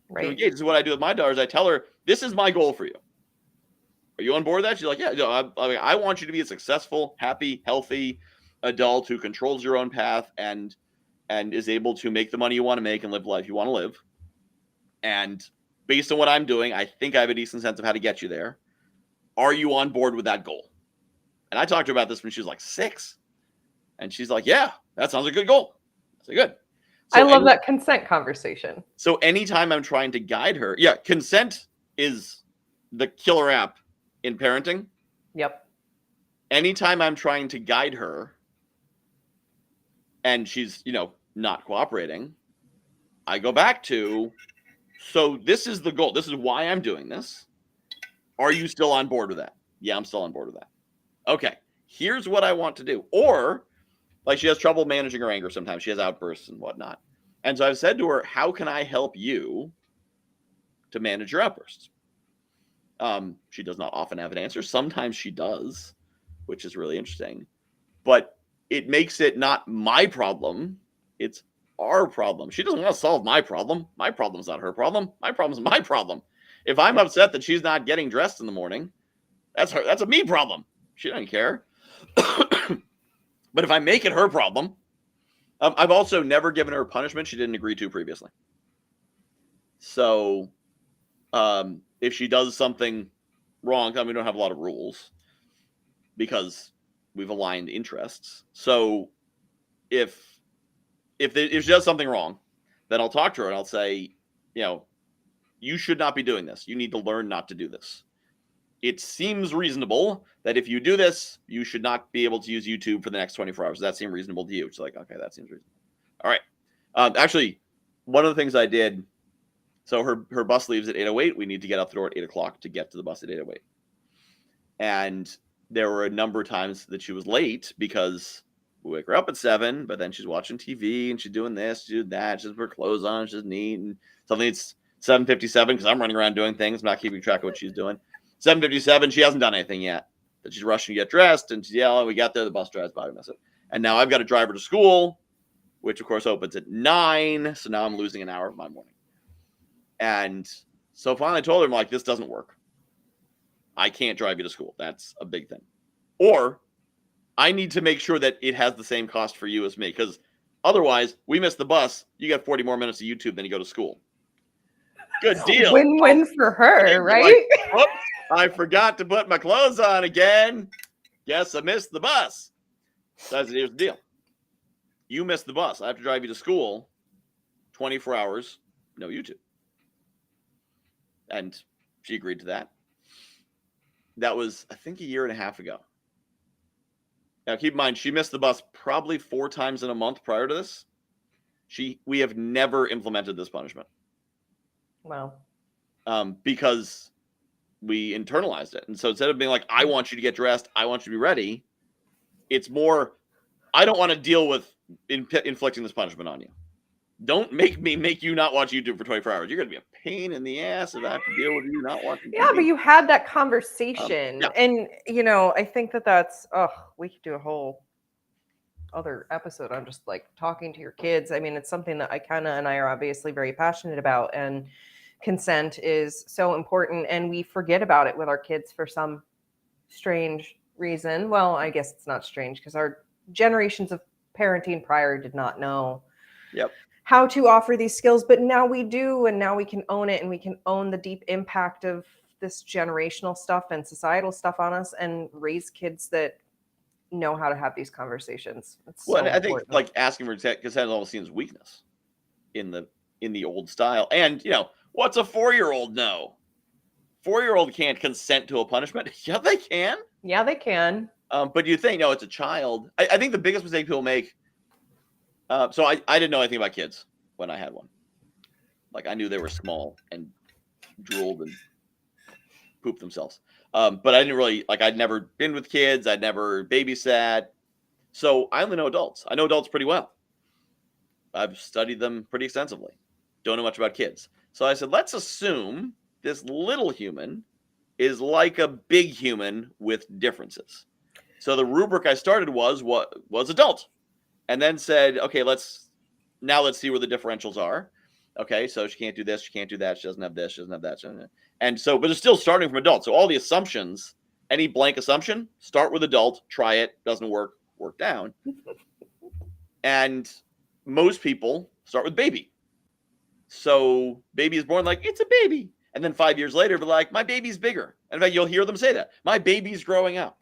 Right. To engage. This is what I do with my daughters. I tell her, this is my goal for you. Are you on board with that? She's like, yeah, no, I want you to be a successful, happy, healthy adult who controls your own path and is able to make the money you want to make and live the life you want to live. And based on what I'm doing, I think I have a decent sense of how to get you there. Are you on board with that goal? And I talked to her about this when she was like 6. And she's like, yeah, that sounds like a good goal. I said, good. So I love that consent conversation. So anytime I'm trying to guide her, consent is the killer app in parenting. Yep. Anytime I'm trying to guide her and she's, not cooperating, I go back to, so this is the goal. This is why I'm doing this. Are you still on board with that? Yeah, I'm still on board with that. Okay, here's what I want to do. Or, like, she has trouble managing her anger sometimes. She has outbursts and whatnot. And so I've said to her, how can I help you to manage your outbursts? She does not often have an answer. Sometimes she does, which is really interesting. But it makes it not my problem. It's our problem. She doesn't want to solve my problem. My problem's not her problem. My problem's my problem. If I'm upset that she's not getting dressed in the morning, that's a me problem. She doesn't care. But if I make it her problem, I've also never given her a punishment she didn't agree to previously. So if she does something wrong, we don't have a lot of rules because we've aligned interests. So if she does something wrong, then I'll talk to her and I'll say, you should not be doing this. You need to learn not to do this. It seems reasonable that if you do this, you should not be able to use YouTube for the next 24 hours. Does that seem reasonable to you? She's like, okay, that seems reasonable. All right. Actually, one of the things I did, so her bus leaves at 8:08. We need to get out the door at 8 o'clock to get to the bus at 8:08. And there were a number of times that she was late because we wake her up at 7, but then she's watching TV and she's doing this, she's doing that, she's put her clothes on, she's neat, and something it's 7:57 because I'm running around doing things, I'm not keeping track of what she's doing. 7:57, she hasn't done anything yet. But she's rushing to get dressed, and she's yelling, we got there, the bus drives by, we miss it. And now I've got to drive her to school, which of course opens at 9, so now I'm losing an hour of my morning. And so finally I told her, I'm like, this doesn't work. I can't drive you to school. That's a big thing. Or I need to make sure that it has the same cost for you as me, because otherwise we miss the bus. You get 40 more minutes of YouTube than you go to school. Good deal. Win-win for her, right? Like, I forgot to put my clothes on again. Guess I missed the bus. Here's the deal. You missed the bus. I have to drive you to school 24 hours, no YouTube. And she agreed to that. That was, I think, a year and a half ago. Now, keep in mind, she missed the bus probably 4 times in a month prior to this. We have never implemented this punishment. Wow. Because we internalized it. And so instead of being like, I want you to get dressed, I want you to be ready, it's more, I don't want to deal with inflicting this punishment on you. Don't make me make you not watch YouTube for 24 hours. You're going to be a pain in the ass if I have to deal with you not watching TV. Yeah, but you had that conversation. And, I think that's, we could do a whole other episode on just like talking to your kids. I mean, it's something that Ikenna and I are obviously very passionate about, and consent is so important, and we forget about it with our kids for some strange reason. Well, I guess it's not strange because our generations of parenting prior did not know Yep. how to offer these skills, but now we do, and now we can own it, and we can own the deep impact of this generational stuff and societal stuff on us, and raise kids that know how to have these conversations. It's Well, so and I think important. like asking for consent almost seems weakness in the old style. And what's a 4-year-old know? 4-year-old can't consent to a punishment. Yeah, they can. Yeah, they can. But you think, no, it's a child. I think the biggest mistake people make. So I didn't know anything about kids when I had one. Like I knew they were small and drooled and pooped themselves. But I didn't really I'd never been with kids. I'd never babysat. So I only know adults. I know adults pretty well. I've studied them pretty extensively. Don't know much about kids. So I said, let's assume this little human is like a big human with differences. So the rubric I started was what was adult, and then said, okay, let's see where the differentials are. Okay, so she can't do this, she can't do that, she doesn't have this, she doesn't have that. And so, but it's still starting from adult. So all the assumptions, any blank assumption, start with adult, try it, doesn't work down. And most people start with baby. So baby is born like, it's a baby. And then 5 years later, they're like, my baby's bigger. And in fact, you'll hear them say that. My baby's growing up.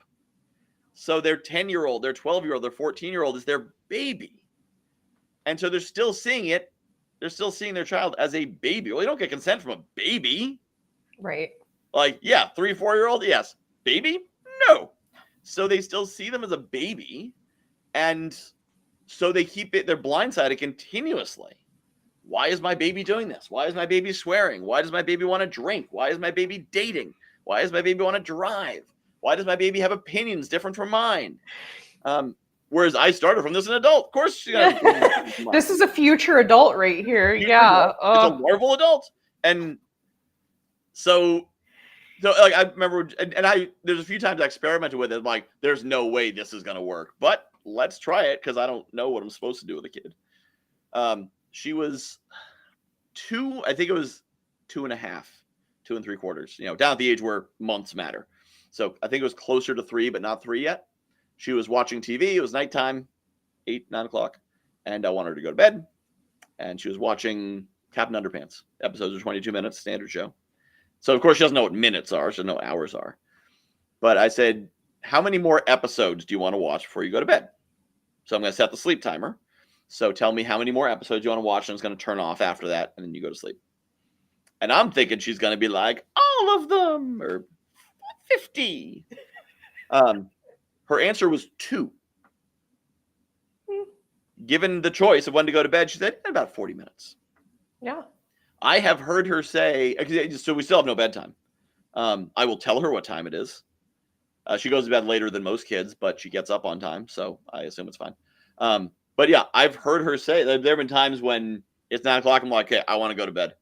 So their 10-year-old, their 12-year-old, their 14-year-old is their baby. And so they're still seeing it. They're still seeing their child as a baby. Well, you don't get consent from a baby. Right. Like, yeah, 3, 4-year-old, yes. Baby? No. So they still see them as a baby. And so they keep it, they're blindsided continuously. Why is my baby doing this? Why is my baby swearing? Why does my baby want to drink? Why is my baby dating? Why does my baby want to drive? Why does my baby have opinions different from mine? Whereas I started from this an adult. Of course, she's gonna have this is a future adult right here. future Yeah. adult. It's a larval adult. And so like I remember, and there's a few times I experimented with it. Like, there's no way this is gonna work, but let's try it because I don't know what I'm supposed to do with a kid. She was 2, I think it was 2.5, 2 3/4, down at the age where months matter. So I think it was closer to 3, but not 3 yet. She was watching TV. It was nighttime, 8, 9 o'clock. And I wanted her to go to bed. And she was watching Captain Underpants. Episodes are 22 minutes, standard show. So, of course, she doesn't know what minutes are. She doesn't know what hours are. But I said, how many more episodes do you want to watch before you go to bed? So I'm going to set the sleep timer. So tell me how many more episodes you want to watch, and it's going to turn off after that, and then you go to sleep. And I'm thinking she's going to be like, all of them, or 50. Her answer was 2. Given the choice of when to go to bed, she said, about 40 minutes. Yeah. I have heard her say, so we still have no bedtime. I will tell her what time it is. She goes to bed later than most kids, but she gets up on time, so I assume it's fine. But yeah, I've heard her say there have been times when it's 9 o'clock. I'm like, okay, I want to go to bed.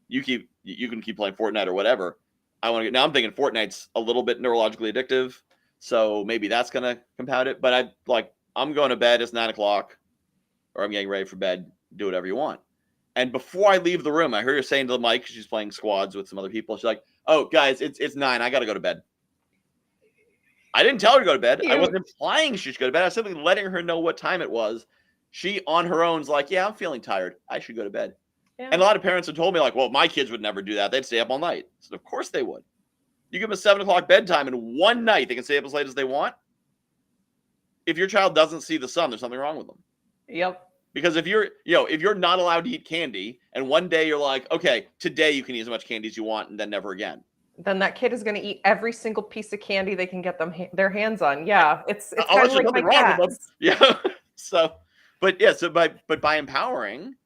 You can keep playing Fortnite or whatever. Now I'm thinking Fortnite's a little bit neurologically addictive, so maybe that's gonna compound it. But I'm going to bed. It's 9 o'clock, or I'm getting ready for bed. Do whatever you want. And before I leave the room, I heard her saying to the mic, she's playing squads with some other people. She's like, "Oh, guys, it's 9. I got to go to bed." I didn't tell her to go to bed. I wasn't implying she should go to bed. I was simply letting her know what time it was. She, on her own, is like, yeah, I'm feeling tired. I should go to bed. Yeah. And a lot of parents have told me, like, well, my kids would never do that. They'd stay up all night. So, of course they would. You give them a 7 o'clock bedtime, and one night they can stay up as late as they want. If your child doesn't see the sun, there's something wrong with them. Yep. Because if you're not allowed to eat candy, and one day you're like, okay, today you can eat as much candy as you want, and then never again. Then that kid is going to eat every single piece of candy they can get their hands on. Yeah, it's kind of like my cats. Yeah. But by empowering,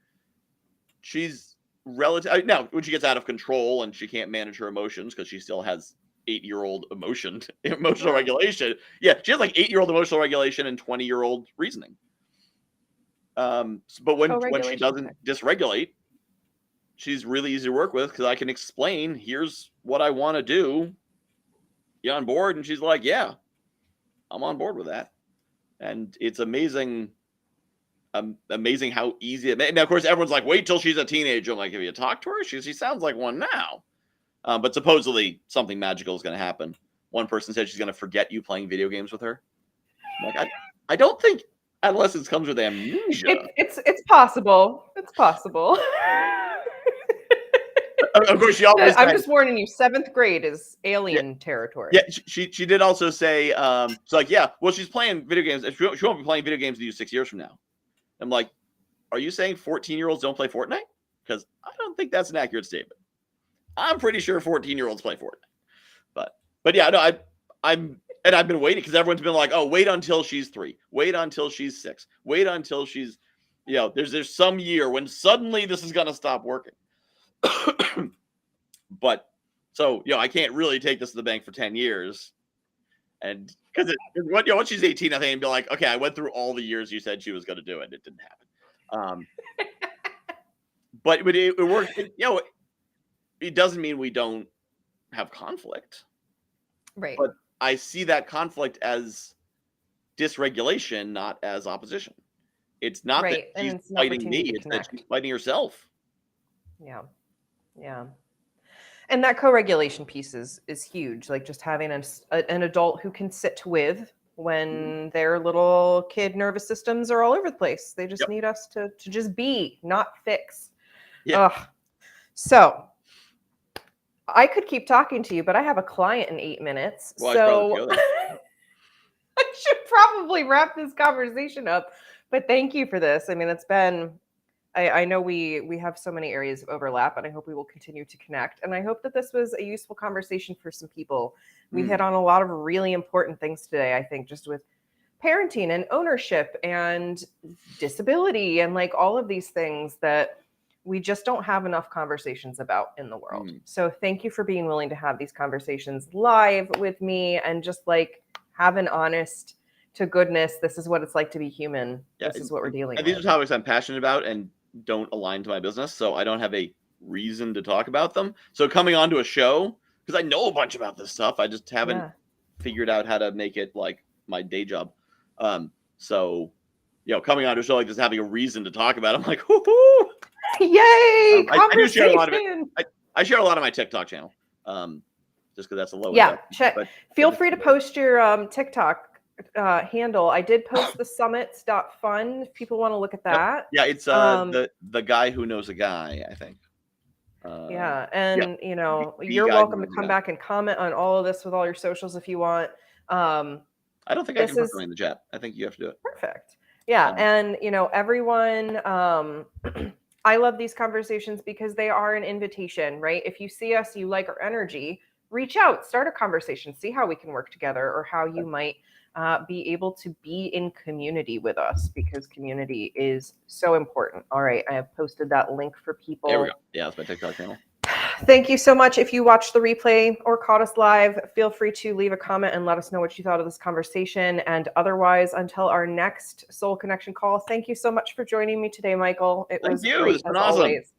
she's relative. Now, when she gets out of control and she can't manage her emotions because she still has 8-year-old emotional regulation. Yeah, she has like 8-year-old emotional regulation and 20-year-old reasoning. But when she doesn't dysregulate, she's really easy to work with because I can explain, here's what I want to do. You on board? And she's like, yeah, I'm on board with that. And it's amazing how easy it may. Now, of course, everyone's like, wait till she's a teenager. I'm like, have you talked to her? She sounds like one now. But supposedly something magical is going to happen. one person said she's going to forget you playing video games with her. I'm like, I don't think adolescence comes with amnesia. It's possible. It's possible. Of course, she always. I'm just warning you. 7th grade is alien territory. Yeah, she did also say, it's like, yeah, well, she's playing video games. She won't be playing video games with you 6 years from now. I'm like, are you saying 14-year-olds don't play Fortnite? Because I don't think that's an accurate statement. I'm pretty sure 14-year-olds play Fortnite. But yeah, no, I've been waiting because everyone's been like, oh, wait until she's 3, wait until she's 6, wait until she's, there's some year when suddenly this is gonna stop working. But so I can't really take this to the bank for 10 years, and because once she's 18, I think, and be like, okay, I went through all the years you said she was gonna do it, it didn't happen. But it worked. It doesn't mean we don't have conflict. Right. But I see that conflict as dysregulation, not as opposition. It's not that she's fighting me, it's that she's fighting herself. Yeah. Yeah. And that co-regulation piece is huge. Like just having an adult who can sit with when their little kid nervous systems are all over the place. They just need us to just be, not fix. Yeah. Ugh. So I could keep talking to you, but I have a client in 8 minutes. Well, so I should probably wrap this conversation up. But thank you for this. I mean, it's been, I know we have so many areas of overlap, and I hope we will continue to connect. And I hope that this was a useful conversation for some people. We hit on a lot of really important things today, I think, just with parenting and ownership and disability and like all of these things that we just don't have enough conversations about in the world. So thank you for being willing to have these conversations live with me and just like have an honest to goodness, this is what it's like to be human. This is what we're dealing with. These are topics I'm passionate about and don't align to my business, so I don't have a reason to talk about them. So coming onto a show, because I know a bunch about this stuff, I just haven't figured out how to make it like my day job. So coming onto a show like this, having a reason to talk about it, I'm like, whoo-hoo! Yay! I do share a lot of it. I share a lot on my TikTok channel, just because that's a low. Feel free to post your TikTok handle. I did post the summits.fun if people want to look at that. Yeah, it's the guy who knows a guy, I think. You're welcome to come back and comment on all of this with all your socials if you want. I don't think I can put something in the chat. I think you have to do it. Perfect. Yeah, and everyone, I love these conversations because they are an invitation, right? If you see us, you like our energy, reach out, start a conversation, see how we can work together or how you might be able to be in community with us, because community is so important. All right, I have posted that link for people. There we go. Yeah, that's my TikTok channel. Thank you so much. If you watched the replay or caught us live, feel free to leave a comment and let us know what you thought of this conversation. And otherwise, until our next Soul Connection call, thank you so much for joining me today, Michael. It was great, as always.